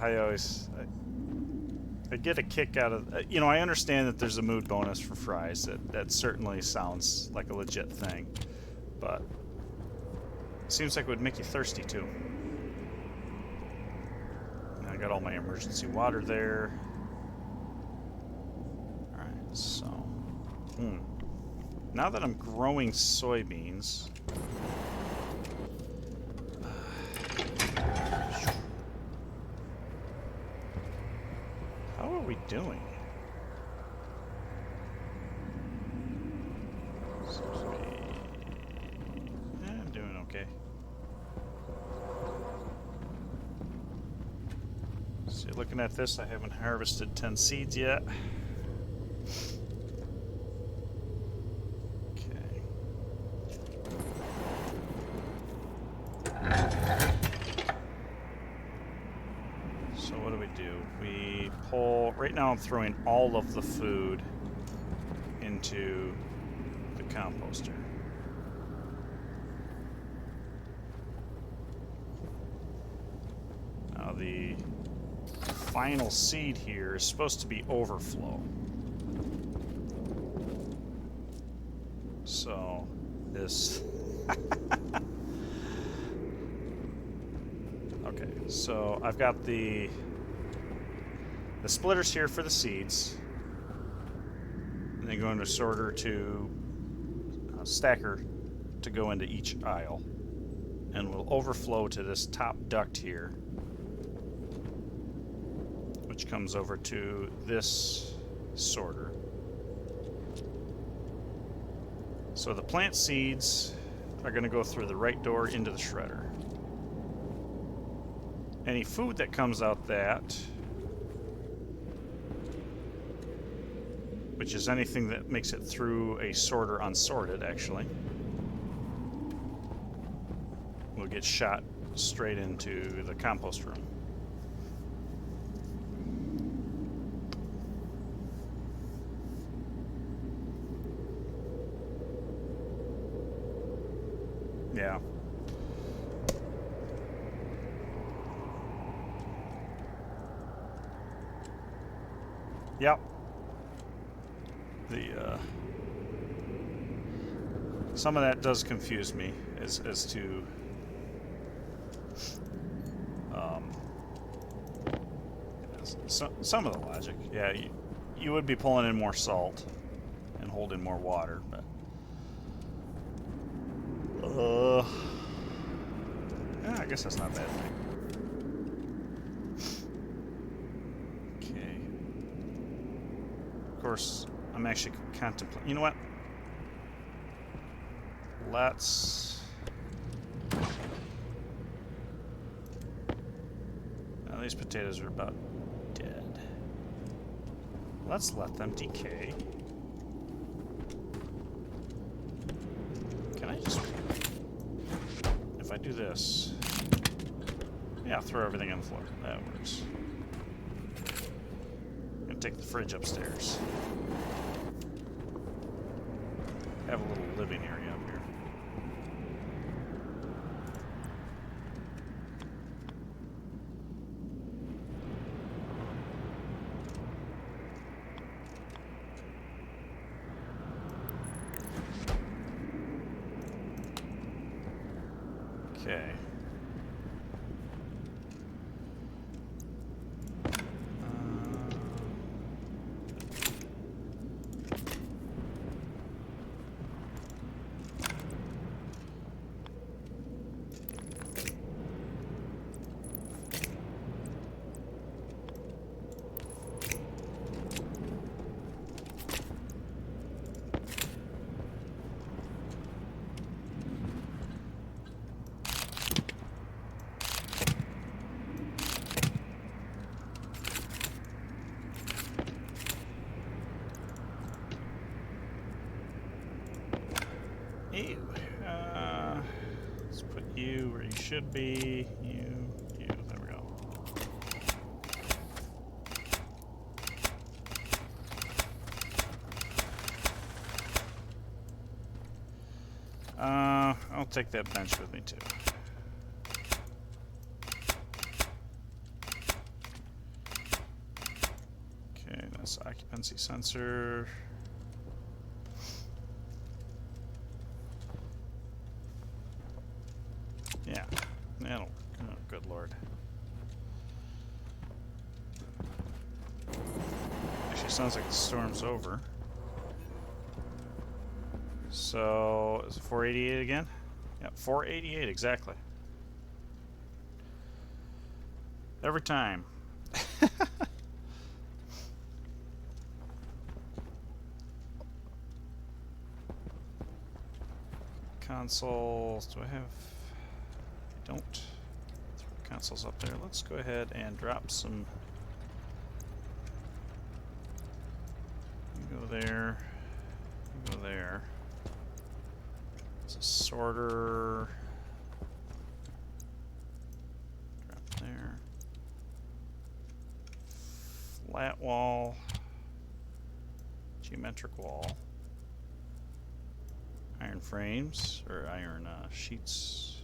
I get a kick out of, I understand that there's a mood bonus for fries. That certainly sounds like a legit thing, but it seems like it would make you thirsty too. And I got all my emergency water there. All right, so now that I'm growing soybeans. How are we doing? I'm doing okay. See, looking at this, I haven't harvested 10 seeds yet. Okay. So what do? We pull, right now I'm throwing all of the food into the composter. Now the final seed here is supposed to be overflow. So this Okay, so I've got the splitters here for the seeds, and then go into sorter to stacker to go into each aisle, and will overflow to this top duct here, which comes over to this sorter. So the plant seeds are going to go through the right door into the shredder. Any food that comes out that, which is anything that makes it through a sorter unsorted, actually, will get shot straight into the compost room. Yeah. Yep. Some of that does confuse me as to some of the logic. Yeah, you would be pulling in more salt and holding more water, but yeah, I guess that's not a bad thing. Okay. Of course, I'm actually contemplating. You know what? Let's. Now these potatoes are about dead. Let's let them decay. Can I just... If I do this... Yeah, throw everything on the floor. That works. I'm gonna take the fridge upstairs. Have a little living area up here. Okay. Ew. Let's put you where you should be. You. There we go. I'll take that bench with me too. Okay, that's occupancy sensor. Yeah, that'll work. Oh, good lord. Actually, sounds like the storm's over. So, is it 488 again? Yep, 488 exactly. Every time. Consoles, do I have... I don't. Throw the consoles up there. Let's go ahead and drop some... You go there. You go there. It's a sorter. Drop there. Flat wall. Geometric wall. Iron frames, or iron sheets.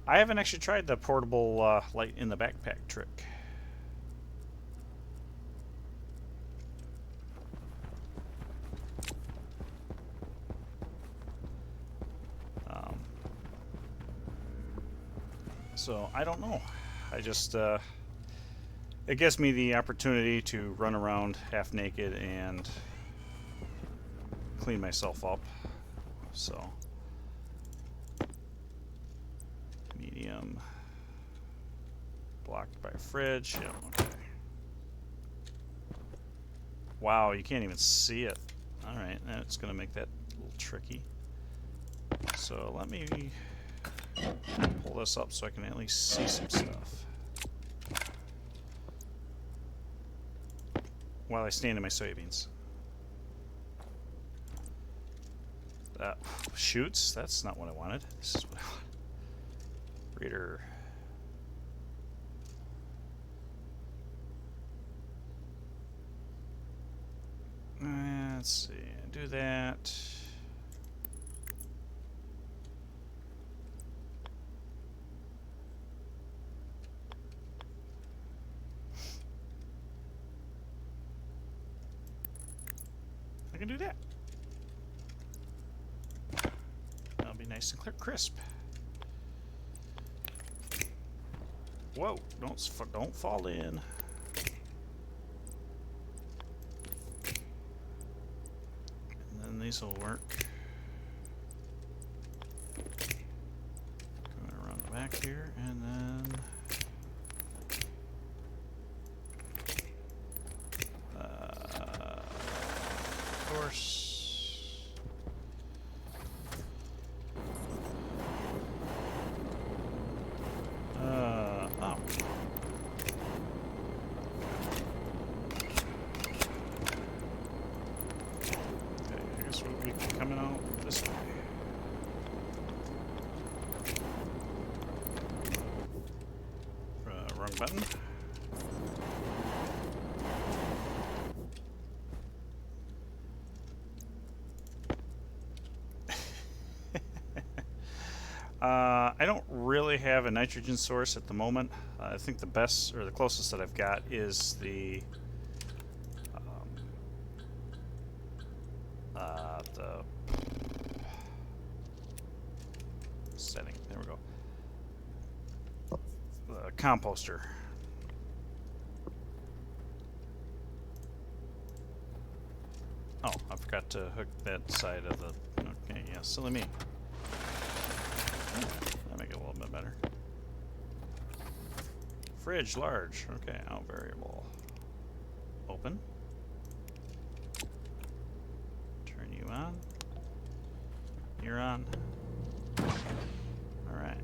I haven't actually tried the portable light in the backpack trick. So I don't know. I just it gives me the opportunity to run around half naked and clean myself up. So medium, blocked by a fridge. Yep, okay. Wow, you can't even see it. All right, that's gonna make that a little tricky. So let me pull this up so I can at least see some stuff while I stand in my soybeans. Shoots? That's not what I wanted. This is what I wanted. Reader. Let's see. Do that. I can do that. That'll be nice and clear, crisp. Whoa! Don't fall in. And then these will work. Going around the back here, and then. Of course. Oh. Okay, I guess we'll be coming out this way. Wrong button. I don't really have a nitrogen source at the moment. I think the best, or the closest that I've got is the setting. There we go. The composter. Oh, I forgot to hook that side of the. Okay, yeah, silly me. That make it a little bit better. Fridge large. Okay, out variable. Open. Turn you on. You're on. Alright.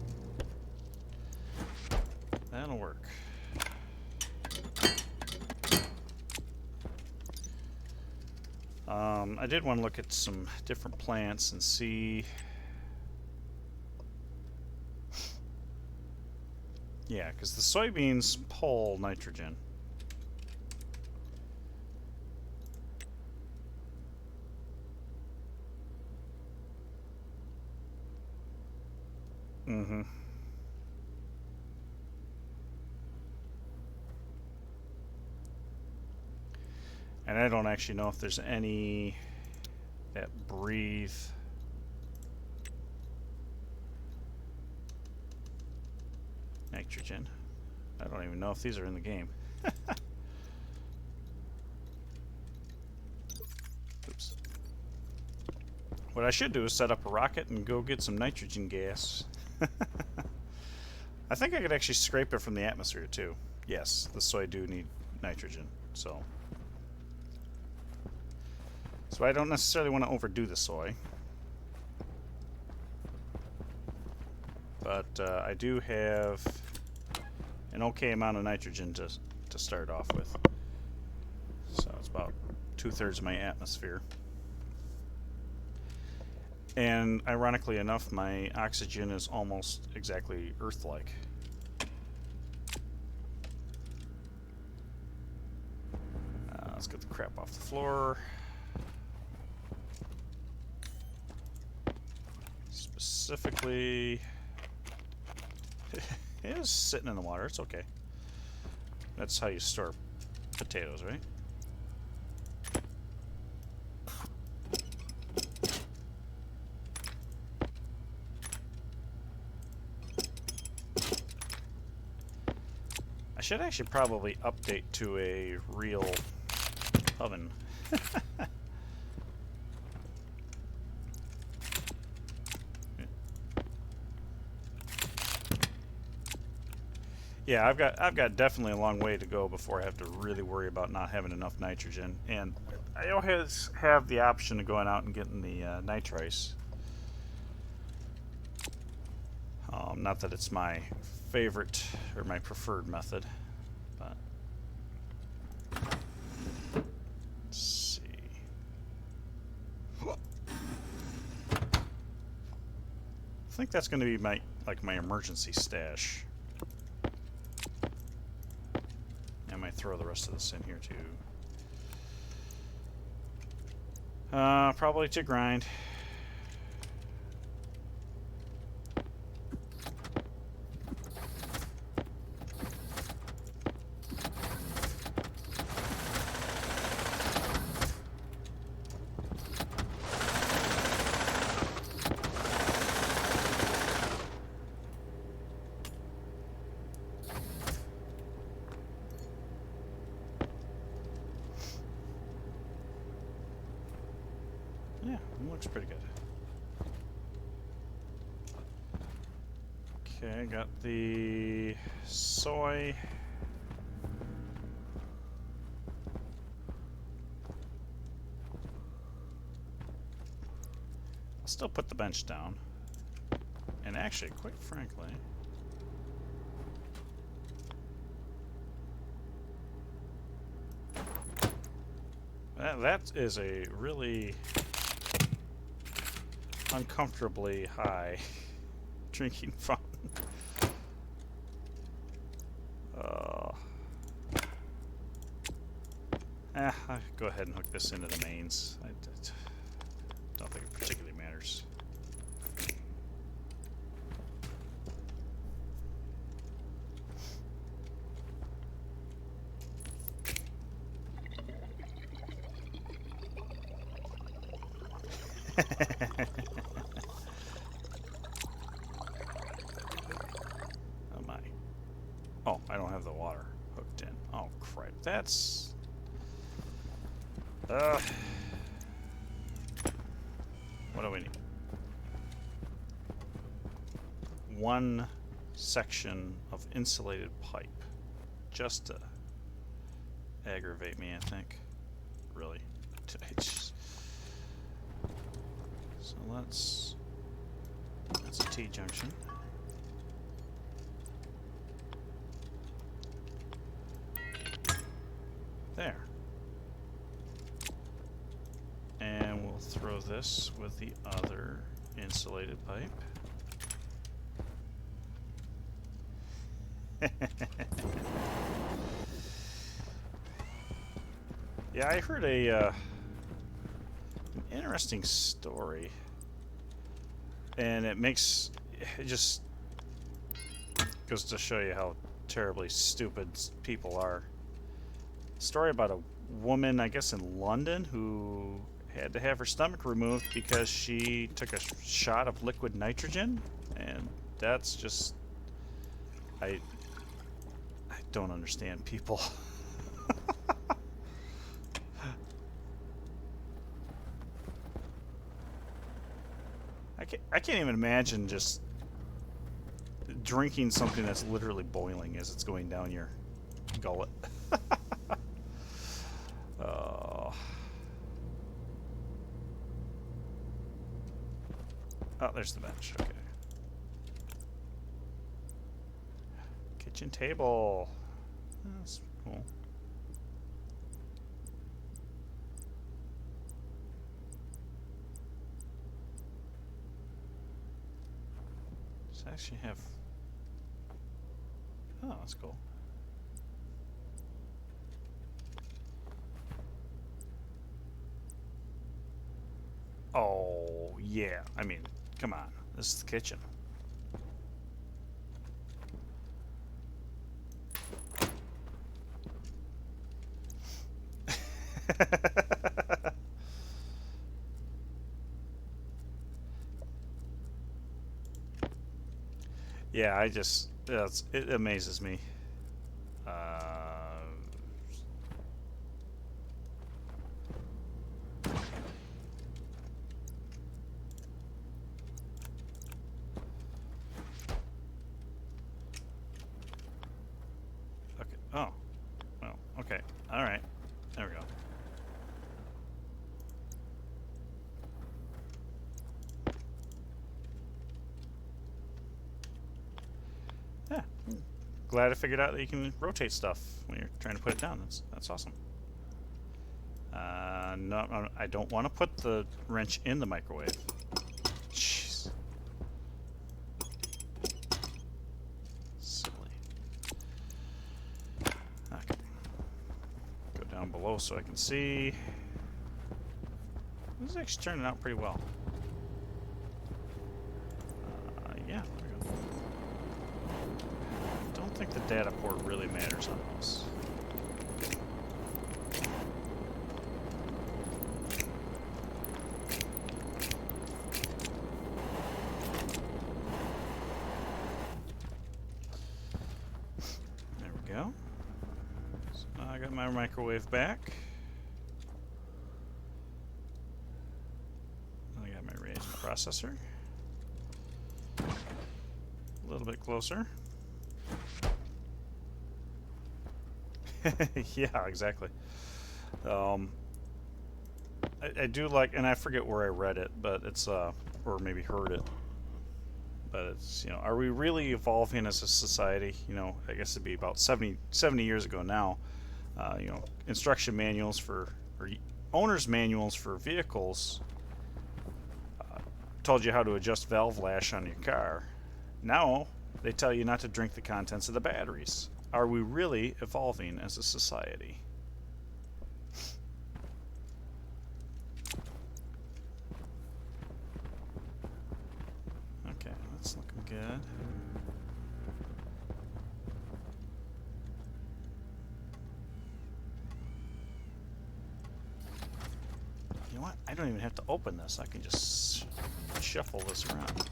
That'll work. I did want to look at some different plants and see. Yeah, because the soybeans pull nitrogen. Mm-hmm. And I don't actually know if there's any that breathe. Nitrogen. I don't even know if these are in the game. Oops. What I should do is set up a rocket and go get some nitrogen gas. I think I could actually scrape it from the atmosphere too. Yes, the soy do need nitrogen, so I don't necessarily want to overdo the soy. But I do have an okay amount of nitrogen to start off with. So it's about 2/3 of my atmosphere. And ironically enough, my oxygen is almost exactly Earth-like. Let's get the crap off the floor. Specifically, it is sitting in the water. It's okay. That's how you store potatoes, right? should actually probably update to a real oven. Yeah, I've got definitely a long way to go before I have to really worry about not having enough nitrogen. And I always have the option of going out and getting the nitrice. Not that it's my favorite or my preferred method, but let's see. I think that's going to be my my emergency stash. I might throw the rest of this in here too. Probably to grind. Yeah, it looks pretty good. Okay, got the soy. I'll still put the bench down. And actually, quite frankly, that is a really uncomfortably high drinking fountain. I'll go ahead and hook this into the mains. I don't think it particularly matters. Oh my. Oh, I don't have the water hooked in. Oh crap. That's... what do we need? One section of insulated pipe. Just to aggravate me, I think. Really. So that's a T-junction. There. And we'll throw this with the other insulated pipe. Yeah, I heard an interesting story, and it just goes to show you how terribly stupid people are. Story about a woman, I guess in London, who had to have her stomach removed because she took a shot of liquid nitrogen, and that's just... I don't understand people. I can't even imagine just drinking something that's literally boiling as it's going down your gullet. Oh, there's the bench. Okay. Kitchen table. That's cool. Does it actually have... Oh, that's cool. Oh, yeah. I mean, come on. This is the kitchen. Yeah, it amazes me. Okay. Oh. Well. Okay. All right. There we go. Yeah. Glad I figured out that you can rotate stuff when you're trying to put it down. That's awesome. No, I don't want to put the wrench in the microwave. Jeez. Silly. Okay. Go down below so I can see. This is actually turning out pretty well. Yeah, there we go. I don't think the data port really matters on this. There we go. So now I got my microwave back. I got my reagent processor. A little bit closer. Yeah, exactly. I do like, and I forget where I read it, but it's or maybe heard it. But it's, you know, are we really evolving as a society? You know, I guess it'd be about 70 years ago now. You know, instruction manuals for, or owner's manuals for vehicles told you how to adjust valve lash on your car. Now they tell you not to drink the contents of the batteries. Are we really evolving as a society? Okay, that's looking good. You know what? I don't even have to open this. I can just shuffle this around.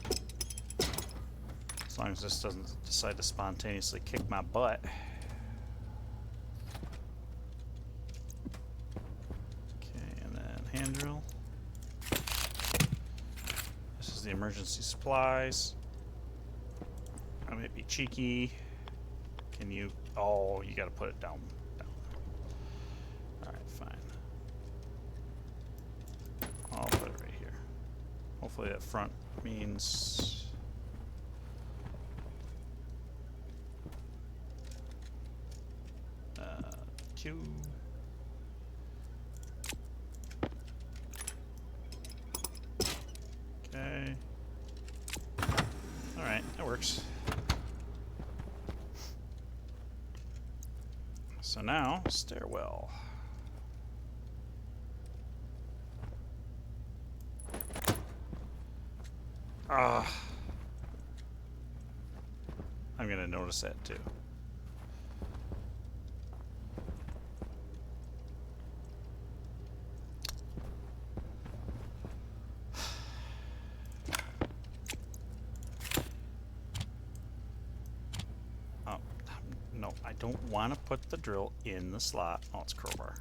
As long as this doesn't decide to spontaneously kick my butt. Okay, and then hand drill. This is the emergency supplies. I might be cheeky. Can you... Oh, you gotta put it down. Alright, fine. I'll put it right here. Hopefully that front means... Q. Okay. Alright, that works. So now, stairwell. I'm gonna notice that too. Oh, no, I don't want to put the drill in the slot. Oh, it's crowbar.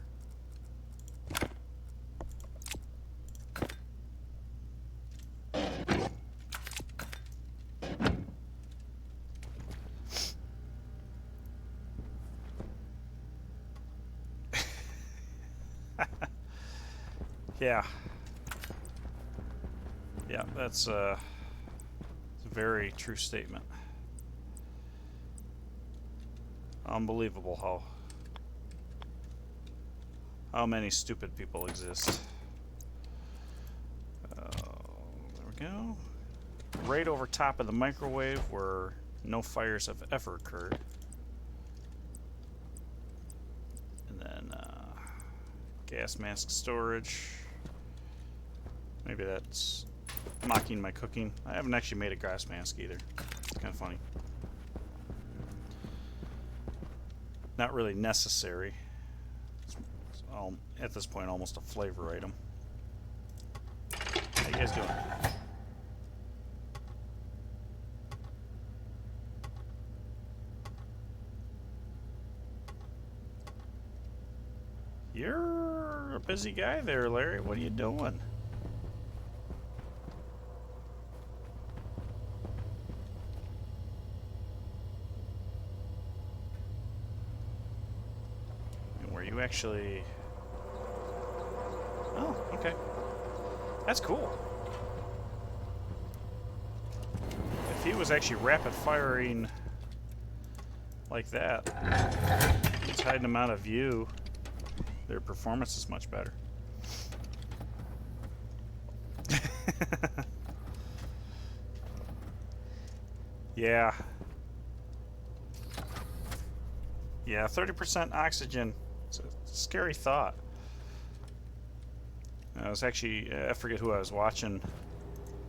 Yeah. Yeah, that's a very true statement. Unbelievable how many stupid people exist. There we go. Right over top of the microwave where no fires have ever occurred. And then gas mask storage. Maybe that's mocking my cooking. I haven't actually made a gas mask either. It's kind of funny. Not really necessary. It's at this point almost a flavor item. How you guys doing? You're a busy guy there, Larry. What are you doing? And were you actually... Oh, okay. That's cool. If he was actually rapid firing like that, it's hiding them out of view, their performance is much better. Yeah. Yeah, 30% oxygen. It's a scary thought. I was actually, I forget who I was watching.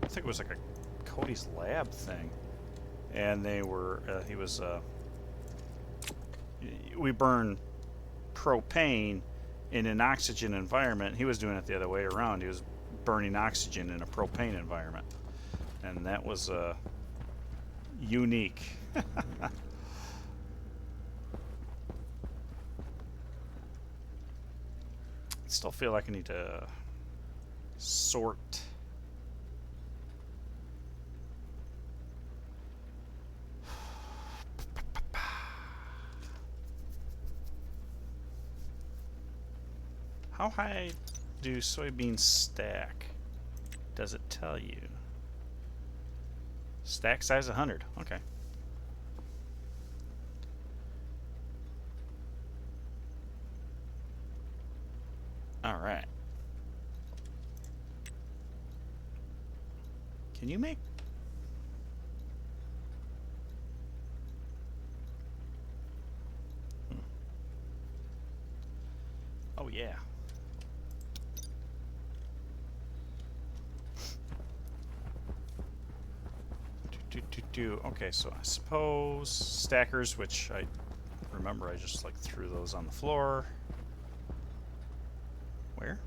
I think it was like a Cody's Lab thing. And they were, we burn propane in an oxygen environment. He was doing it the other way around. He was burning oxygen in a propane environment. And that was unique. I still feel like I need to sort. How high do soybeans stack? Does it tell you? Stack size 100. Okay. All right. Can you make... Oh, yeah. Okay, so I suppose stackers, which I remember I just like threw those on the floor. Where?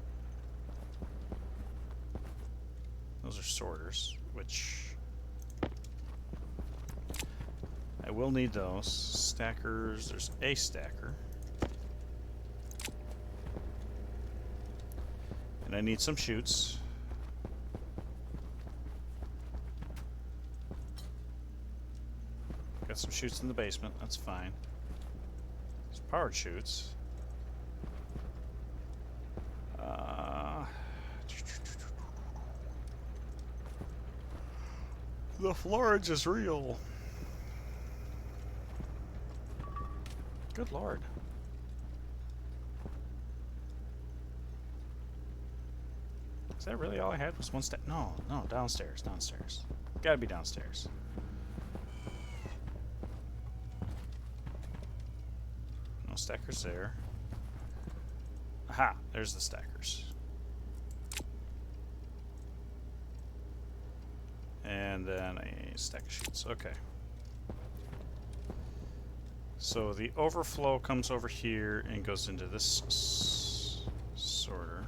Those are sorters, which I will need those. Stackers, there's a stacker. And I need some chutes. Got some chutes in the basement, that's fine. There's powered chutes. The Florence is real. Good lord. Is that really all I had was one stack? No, no, downstairs, downstairs. Gotta be downstairs. No stackers there. Aha, there's the stackers. And then a stack of sheets. Okay. So the overflow comes over here and goes into this sorter.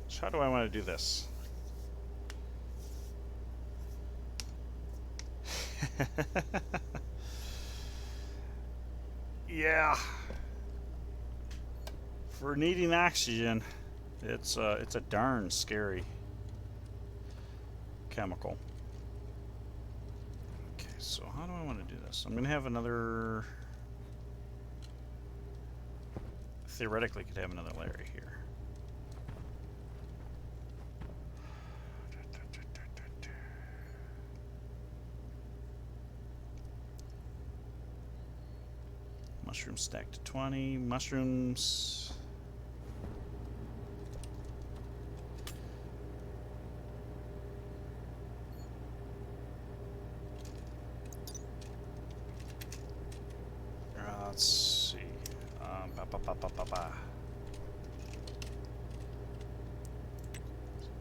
So how do I want to do this? Yeah. For needing oxygen, it's a darn scary chemical. Okay, so how do I want to do this? I'm gonna have another. Theoretically, could have another LarRe here. Mushrooms stacked to 20. Mushrooms. Let's see.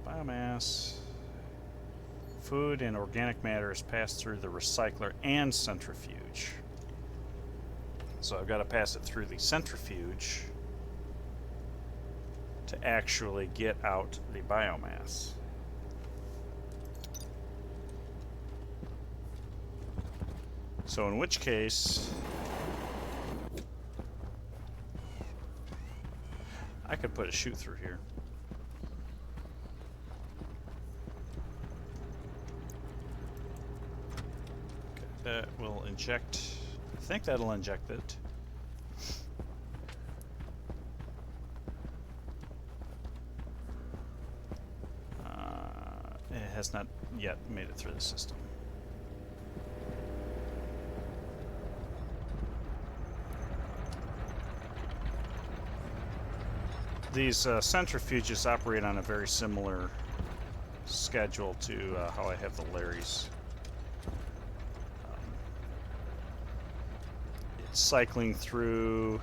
Biomass. Food and organic matter is passed through the recycler and centrifuge. So I've got to pass it through the centrifuge to actually get out the biomass. So in which case, I could put a chute through here. Okay, that will inject. I think that'll inject it. It has not yet made it through the system. These centrifuges operate on a very similar schedule to how I have the LarRes. It's cycling through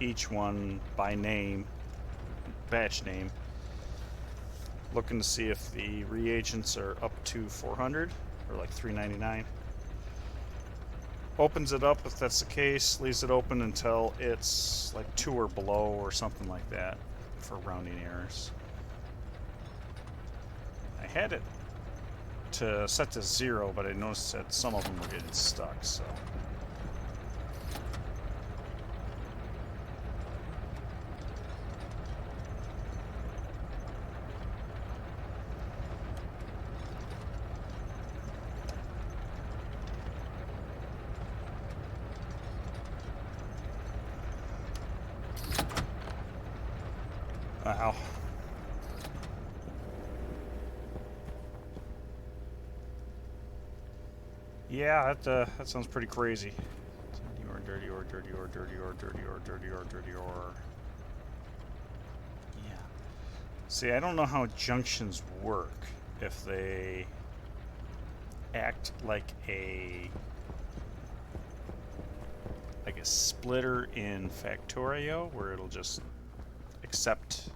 each one by name, batch name, looking to see if the reagents are up to 400 or like 399. Opens it up if that's the case, leaves it open until it's like 2 or below or something like that for rounding errors. I had it to set to 0, but I noticed that some of them were getting stuck, so. Wow. Yeah, that sounds pretty crazy. Dirty ore, dirty ore, dirty ore, dirty ore, dirty ore, dirty ore, dirty ore. Yeah. See, I don't know how junctions work. If they act like a splitter in Factorio, where it'll just accept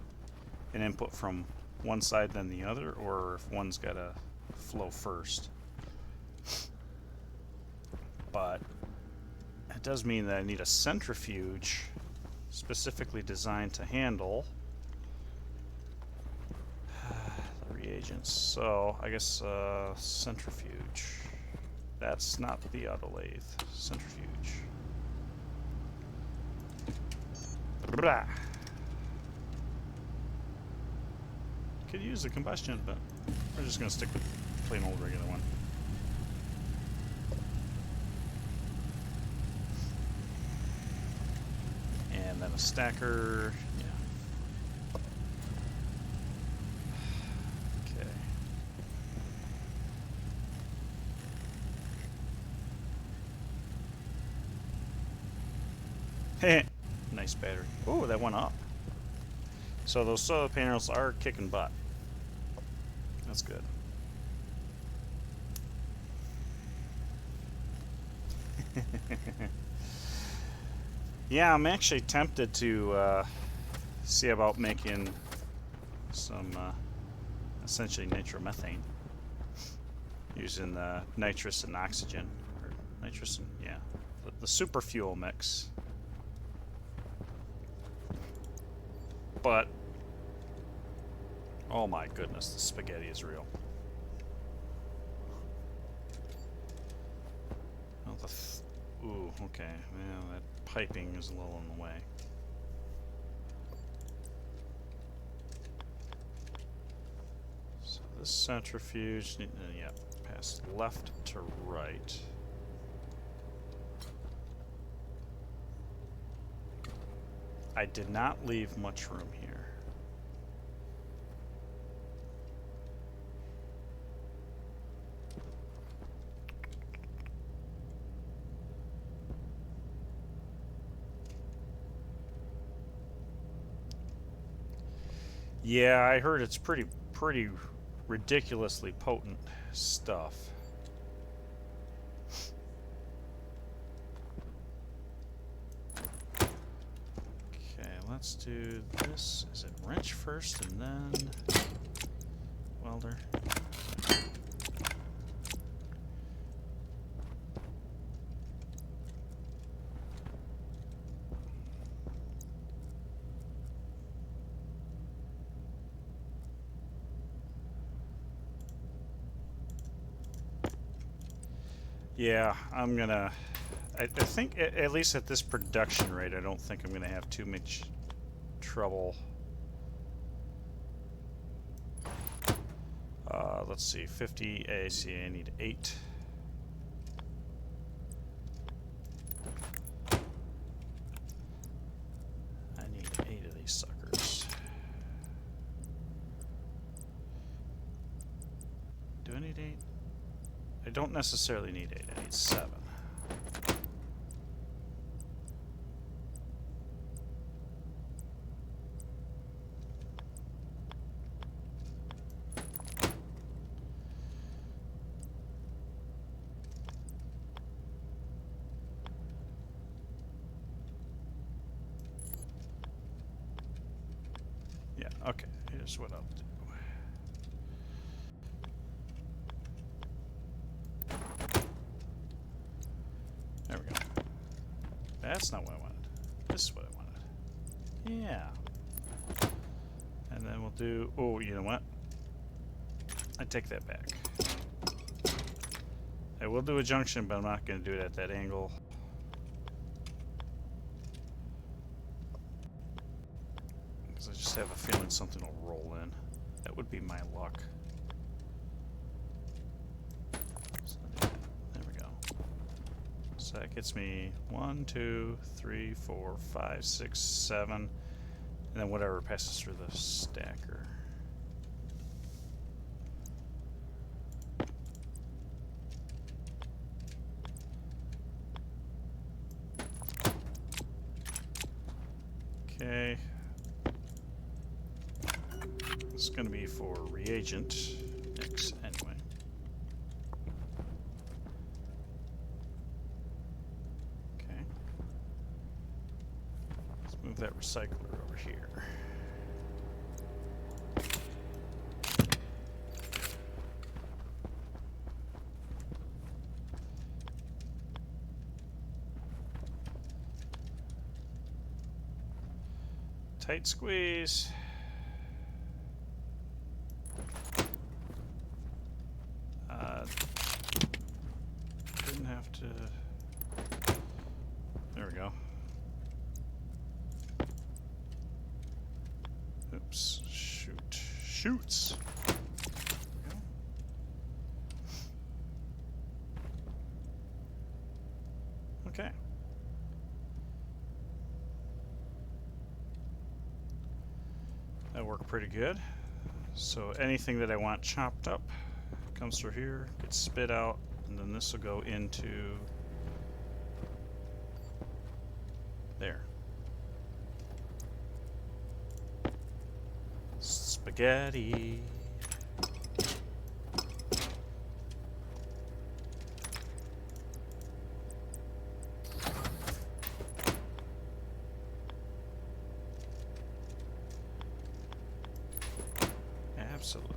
an input from one side then the other, or if one's got to flow first. But it does mean that I need a centrifuge specifically designed to handle the reagents. So I guess centrifuge. That's not the autolathe. Centrifuge. Blah. Could use a combustion, but we're just going to stick with plain old regular one. And then a stacker. Yeah. Okay. Nice battery. Oh, that went up. So those solar panels are kicking butt. That's good. Yeah, I'm actually tempted to see about making some essentially nitromethane using the nitrous and oxygen, or nitrous and, yeah, the super fuel mix. But oh my goodness, the spaghetti is real. Oh, ooh, okay. Well, that piping is a little in the way. So this centrifuge, yeah, pass left to right. I did not leave much room here. Yeah, I heard it's pretty ridiculously potent stuff. Okay, let's do this. Is it wrench first and then welder? Yeah, I'm gonna. I think at least at this production rate, I don't think I'm gonna have too much trouble. Let's see, 50 AC. I need 8. I need 8 of these suckers. Do I need 8? I don't necessarily need 8. I need 7. Yeah, okay. Here's what I'll do. There we go. That's not what I wanted. This is what I wanted. Yeah. And then we'll do... Oh, you know what? I take that back. I will do a junction, but I'm not going to do it at that angle. Because I just have a feeling something will roll in. That would be my luck. So there we go. So that gets me 1, 2, 3, 4, 5, 6, 7. And then whatever passes through the stacker. Okay. This is going to be for reagent mix anyway. Okay. Let's move that recycler over here. Tight squeeze. Didn't have to. There we go. Oops. Shoot. Shoots. There we go. Okay. That worked pretty good. So anything that I want chopped up comes through here, gets spit out, and then this will go into there. Spaghetti. Absolutely.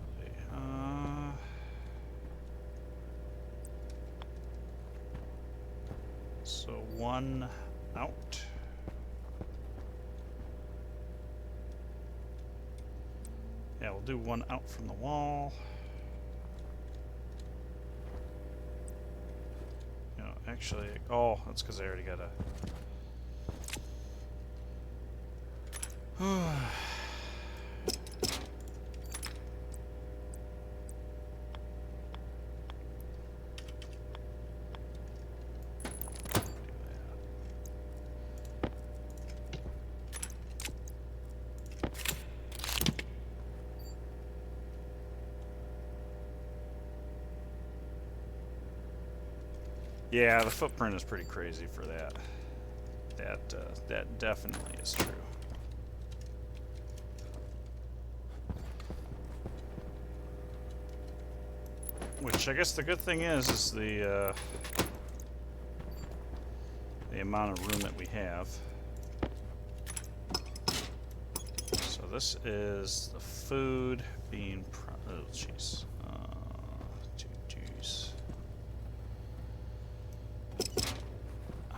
So 1 out. Yeah, we'll do 1 out from the wall. No, actually, oh, that's because I already got a. Yeah, the footprint is pretty crazy for that. That definitely is true. Which I guess the good thing is the amount of room that we have. So this is the food being. Oh, jeez.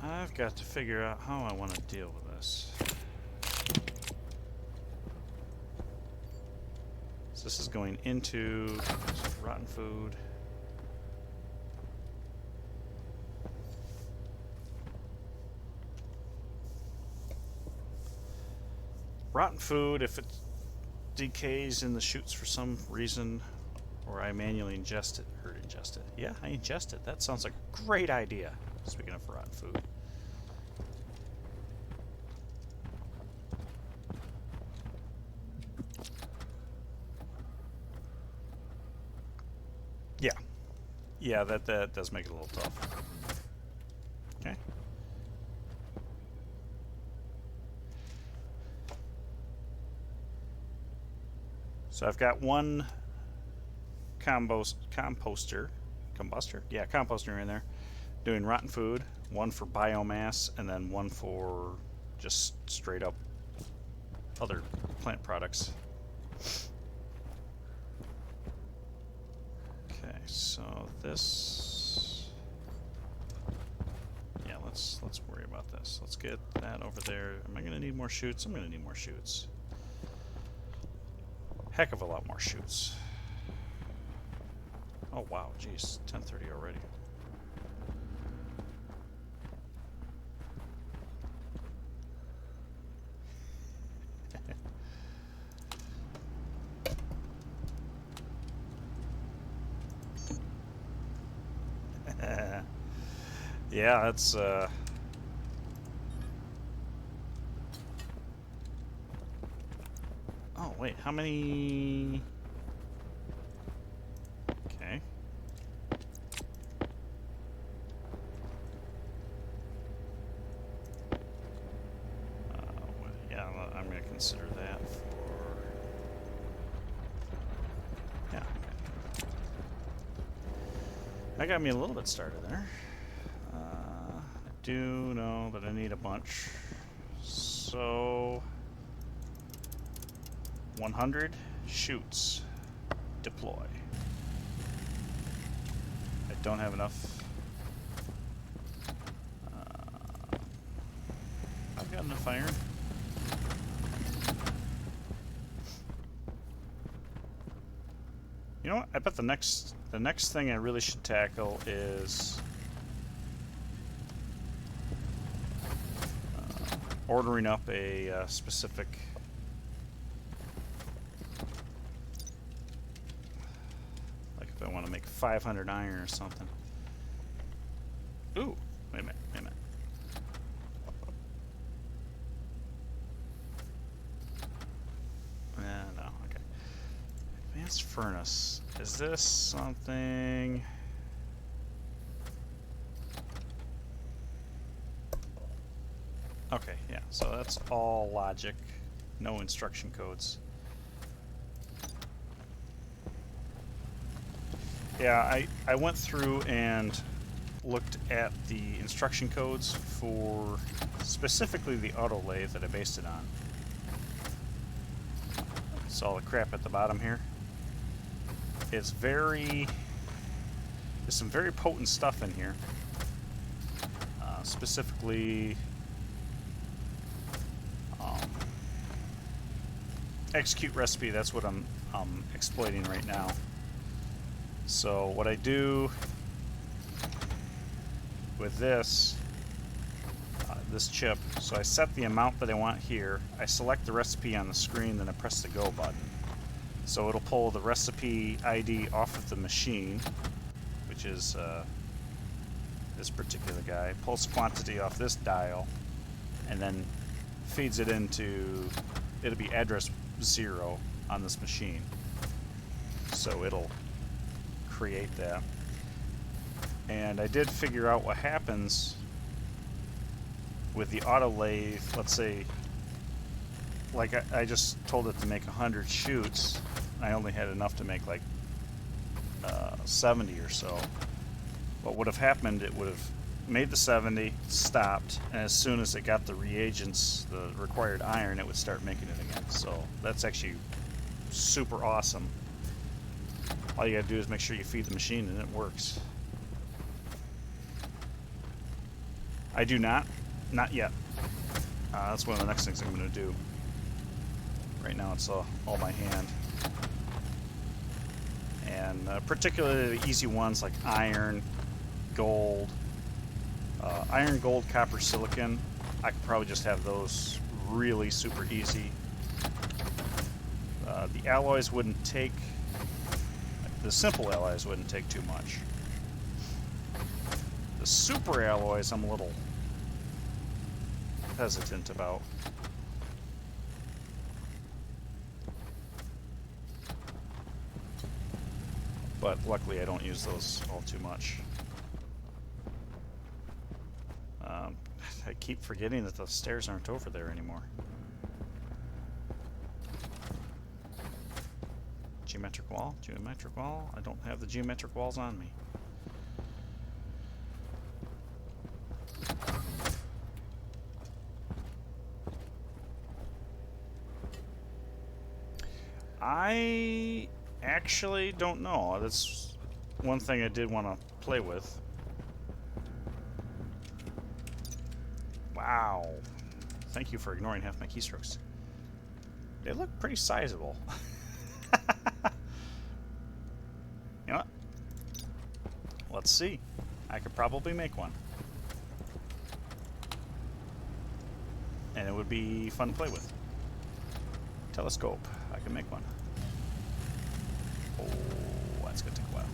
I've got to figure out how I want to deal with this. So this is going into rotten food. rotten food, if it decays in the chutes for some reason, or I manually ingest it, or ingest it. Yeah, I ingest it. That sounds like a great idea. Speaking of rotten food. Yeah. Yeah, that does make it a little tough. Okay. So I've got one composter, yeah, composter in there, doing rotten food, one for biomass, and then one for just straight up other plant products. Okay, so this, yeah, let's worry about this. Let's get that over there. Am I going to need more chutes? I'm going to need more chutes. Heck of a lot more chutes. Oh wow, geez, 10:30 already. Yeah, that's oh wait, how many? Okay. Yeah, I'm going to consider that for, yeah, okay. That got me a little bit started there. I do know that I need a bunch. So 100 chutes. Deploy. I don't have enough. I've got enough iron. You know what? I bet the next thing I really should tackle is ordering up a specific. Like if I want to make 500 iron or something. Ooh, wait a minute, wait a minute. No, okay. Advanced furnace. Is this something? Okay, yeah, so that's all logic, no instruction codes. Yeah, I went through and looked at the instruction codes for specifically the auto lathe that I based it on. It's all the crap at the bottom here. It's there's some very potent stuff in here. Specifically, execute recipe, that's what I'm exploiting right now. So what I do with this chip, so I set the amount that I want here, I select the recipe on the screen, then I press the go button. So it'll pull the recipe ID off of the machine, which is this particular guy, pulls quantity off this dial, and then feeds it into, it'll be address 0 on this machine. So it'll create that. And I did figure out what happens with the auto lathe. Let's say, like I just told it to make 100 chutes. I only had enough to make like 70 or so. What would have happened, it would have made the 70, stopped, and as soon as it got the reagents, the required iron, it would start making it again. So that's actually super awesome. All you gotta do is make sure you feed the machine and it works. I do not yet. That's one of the next things I'm gonna do. Right now it's all by hand. And particularly the easy ones like iron, gold, iron, gold, copper, silicon. I could probably just have those really super easy The alloys wouldn't take, the simple alloys wouldn't take too much. The super alloys I'm a little hesitant about. But luckily I don't use those all too much. I keep forgetting that the stairs aren't over there anymore. Geometric wall? Geometric wall? I don't have the geometric walls on me. I actually don't know. That's one thing I did want to play with. Wow. Thank you for ignoring half my keystrokes. They look pretty sizable. You know what? Let's see. I could probably make one. And it would be fun to play with. Telescope. I can make one. Oh, that's gonna take a while.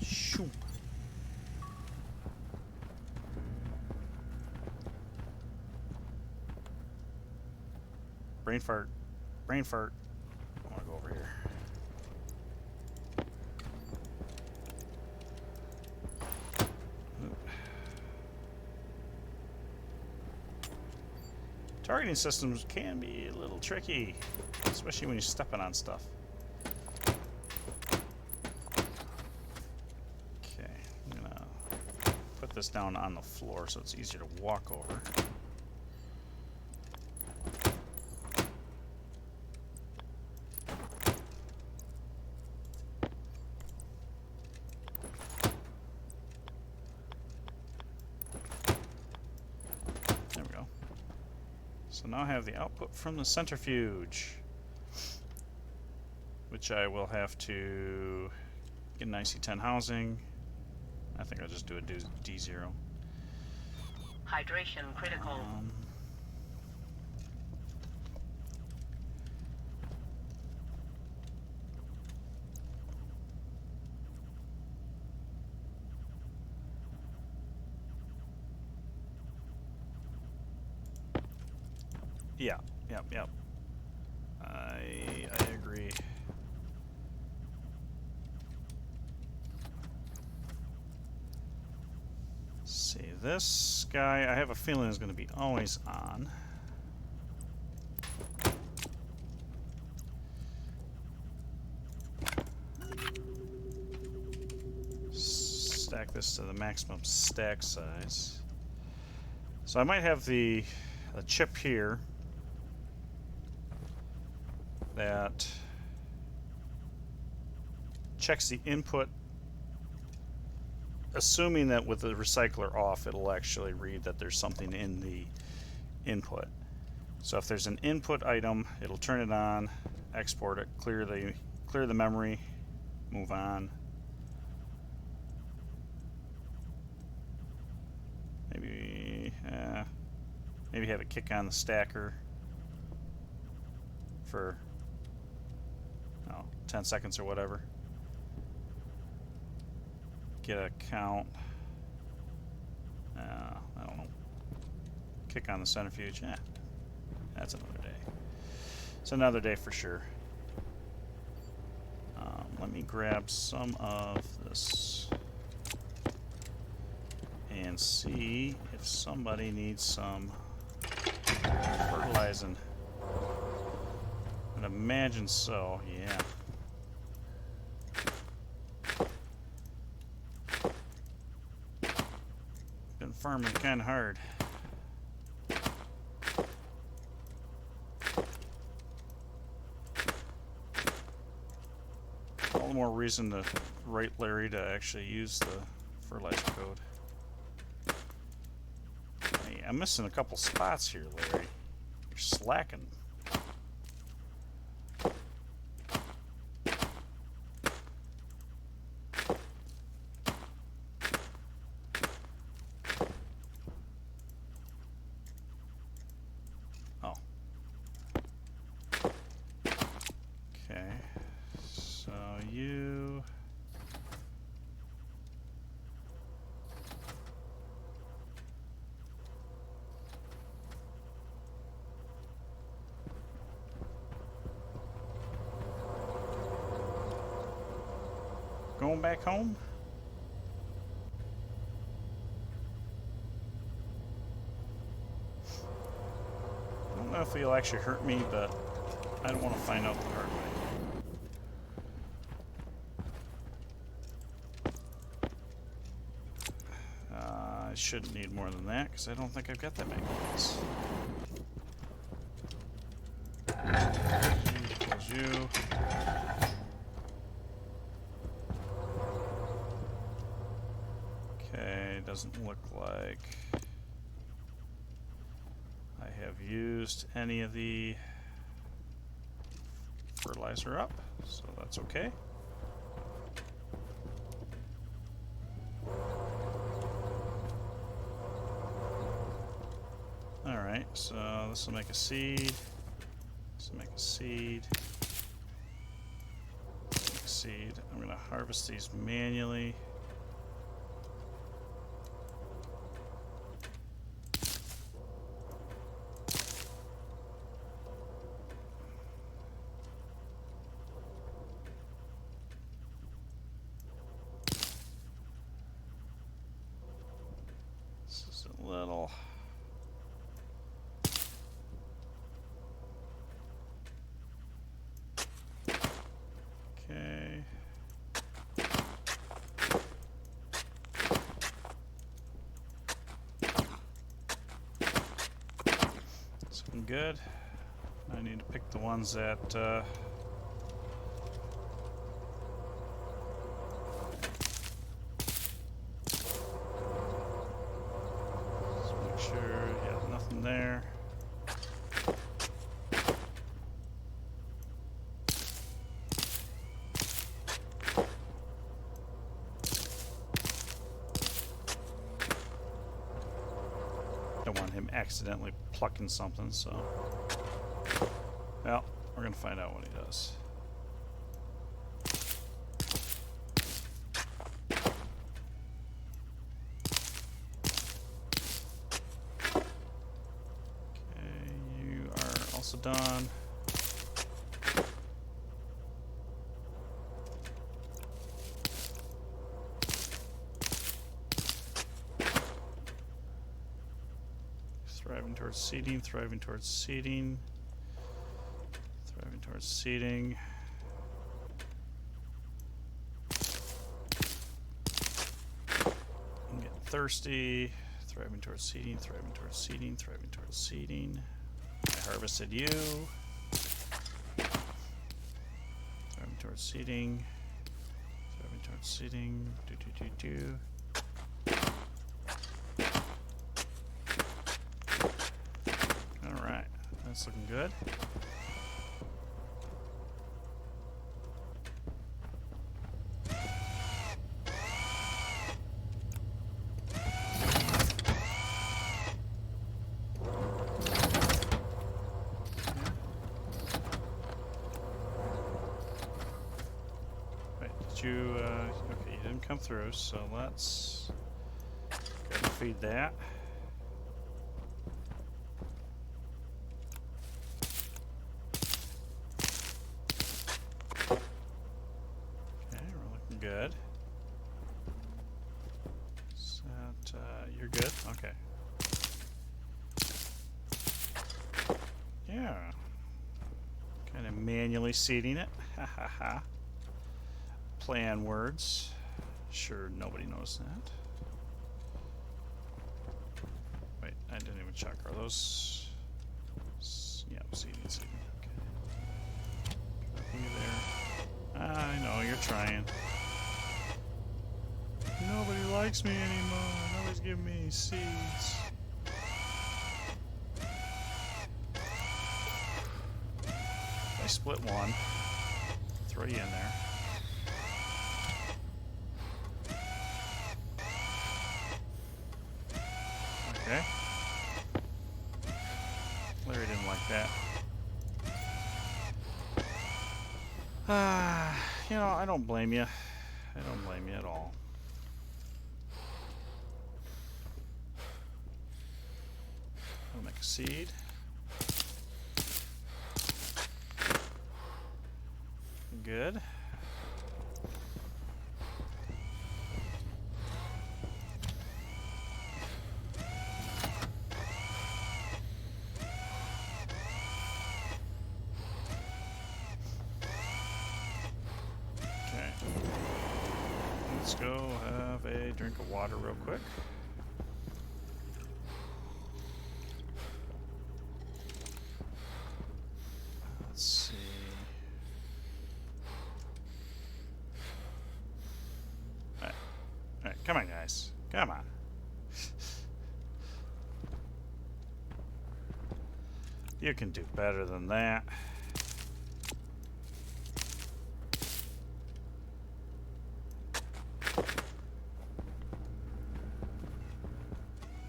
Shoo. Brain fart. Brain fart. I want to go over here. Targeting systems can be a little tricky, especially when you're stepping on stuff. Okay, I'm gonna put this down on the floor so it's easier to walk over. So now I have the output from the centrifuge, which I will have to get an IC10 housing. I think I'll just do a D0. Hydration critical. Yeah, yep. I agree. See, this guy, I have a feeling is going to be always on. Stack this to the maximum stack size. So I might have a chip here that checks the input, assuming that with the recycler off it'll actually read that there's something in the input. So if there's an input item, it'll turn it on, export it, clear the memory, move on. Maybe have it kick on the stacker for 10 seconds or whatever. Get a count. I don't know. Kick on the centrifuge. That's another day. It's another day for sure. Let me grab some of this and see if somebody needs some fertilizing. I'd imagine so, yeah. Been farming kind of hard. All the more reason to write LarRe to actually use the fertilizer code. Hey, I'm missing a couple spots here, LarRe. You're slacking. Oh. Okay. So you... Going back home? I don't know if he'll actually hurt me, but I don't want to find out the hard way. I shouldn't need more than that, because I don't think I've got that many points. Kills you. Okay, doesn't look like I have used any of the fertilizer up, so that's okay. Alright, so this will make a seed. This will make a seed. Make a seed. I'm going to harvest these manually. This is a little... Okay. It's looking good. I need to pick the ones that let's make sure, yeah, nothing there. Don't want him accidentally plucking something, so. Well, we're gonna find out what he does. Okay, you are also done. Thriving towards seeding, thriving towards seeding, thriving towards seeding. I'm getting thirsty. Thriving towards seeding, thriving towards seeding, thriving towards seeding. I harvested you. Thriving towards seeding. Thriving towards seeding. Do. Alright, that's looking good. You, okay, you didn't come through, so let's go and feed that. Okay, we're looking good. Is that, you're good? Okay. Yeah. Kind of manually seeding it. Ha ha ha. Plan words. Sure, nobody knows that. Wait, I didn't even check. Are those? Yeah, seeding. Okay. Nothing there. I know you're trying. Nobody likes me anymore. Nobody's giving me any seeds. I split one. Throw you in there. Okay. LarRe didn't like like that. You know, I don't blame you. I don't blame you at all. I'll make a seed. Good. Okay. Let's go have a drink of water real quick. Let's see. Alright, come on, guys. Come on. You can do better than that.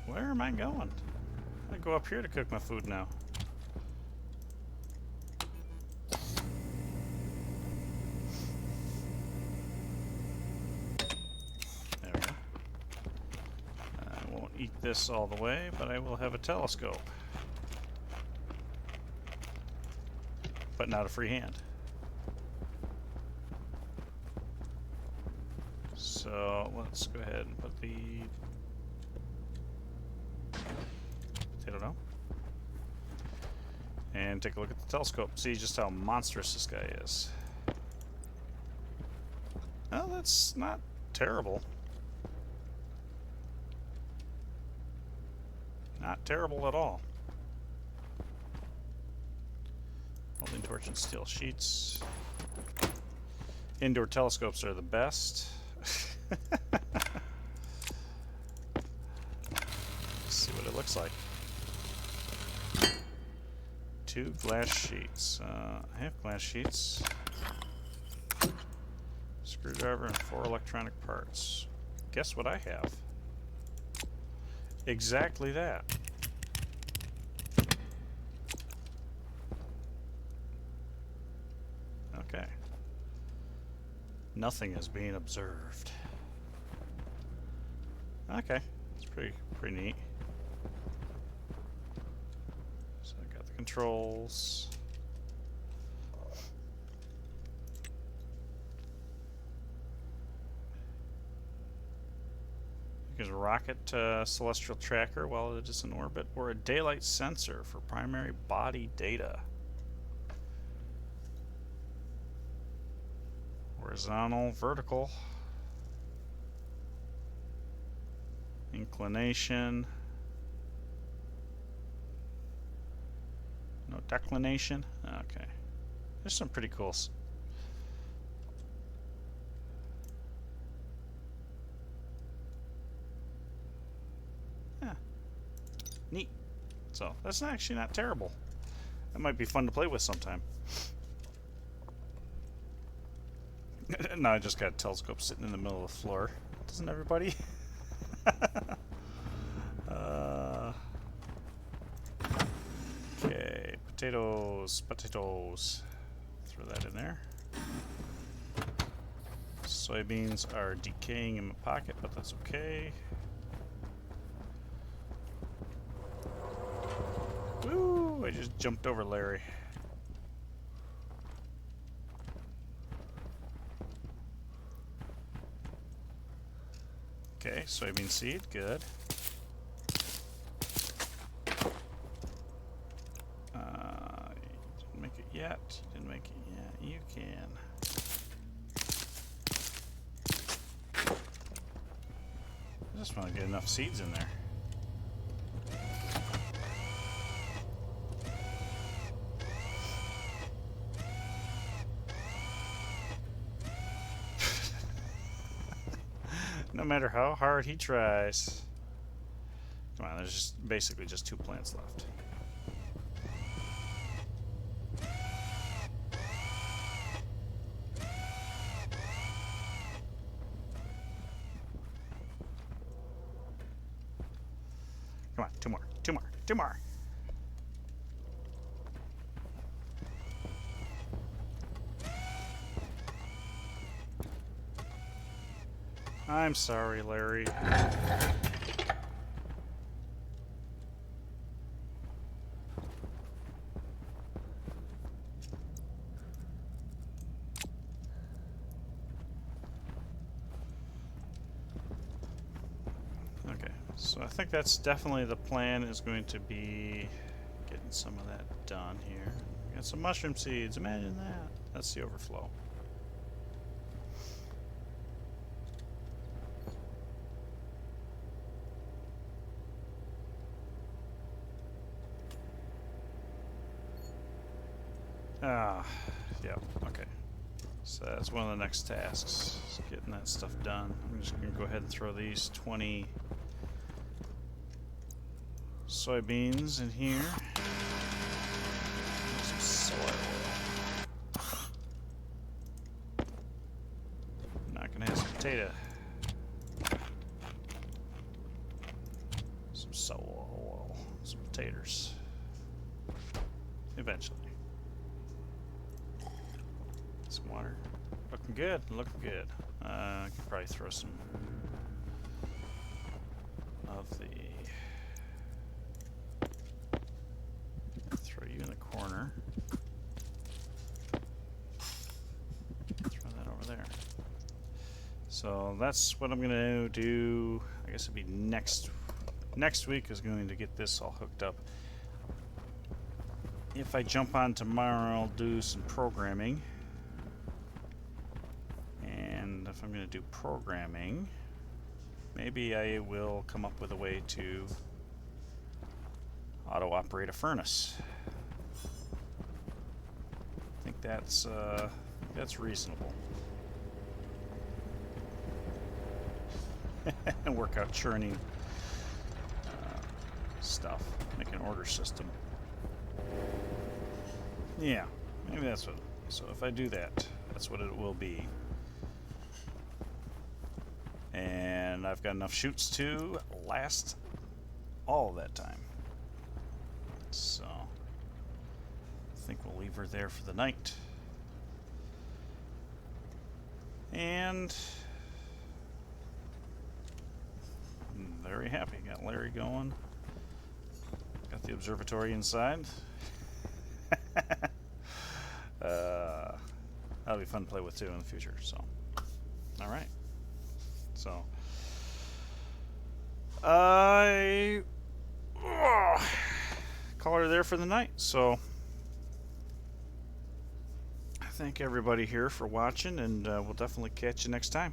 Where am I going? I go up here to cook my food now. There we go. I won't eat this all the way, but I will have a telescope. But not a free hand. So let's go ahead and put the potato down. And take a look at the telescope. See just how monstrous this guy is. Well, that's not terrible. Not terrible at all. Holding torch and steel sheets. Indoor telescopes are the best. Let's see what it looks like. 2 glass sheets. I have glass sheets. Screwdriver and 4 electronic parts. Guess what I have? Exactly that. Okay. Nothing is being observed. Okay, it's pretty neat. So I got the controls. You can rocket celestial tracker while it is in orbit, or a daylight sensor for primary body data. Horizontal, vertical, inclination, no declination. Okay, there's some pretty cool. Yeah, neat. So that's actually not terrible. That might be fun to play with sometime. No, I just got a telescope sitting in the middle of the floor. Doesn't everybody? Okay, potatoes. Throw that in there. Soybeans are decaying in my pocket, but that's okay. Woo! I just jumped over LarRe. Okay, soybean seed, good. You didn't make it yet. You didn't make it yet. You can. I just want to get enough seeds in there. No matter how hard he tries. Come on, there's just basically just 2 plants left. Come on, 2 more. I'm sorry, Larry. Okay, so I think that's definitely the plan, is going to be getting some of that done here. Got some mushroom seeds, imagine that. That's the overflow. Ah, yeah, okay. So that's one of the next tasks, is getting that stuff done. I'm just going to go ahead and throw these 20 soybeans in here. Some soy oil. Not going to have some potato. Some soy oil. Some potatoes. Eventually. Some water. Looking good, looking good. I could probably throw some of the... Throw you in the corner. Throw that over there. So that's what I'm gonna do. I guess it'll be next week is going to get this all hooked up. If I jump on tomorrow, I'll do some programming. And if I'm going to do programming, maybe I will come up with a way to auto-operate a furnace. I think that's reasonable. And work out churning stuff, make an order system. Yeah, maybe that's what. So if I do that, that's what it will be. And I've got enough chutes to last all of that time. So I think we'll leave her there for the night. And I'm very happy. Got Larry going. Got the observatory inside. That'll be fun to play with too in the future. So, all right. So, I call her there for the night. So, I thank everybody here for watching, and we'll definitely catch you next time.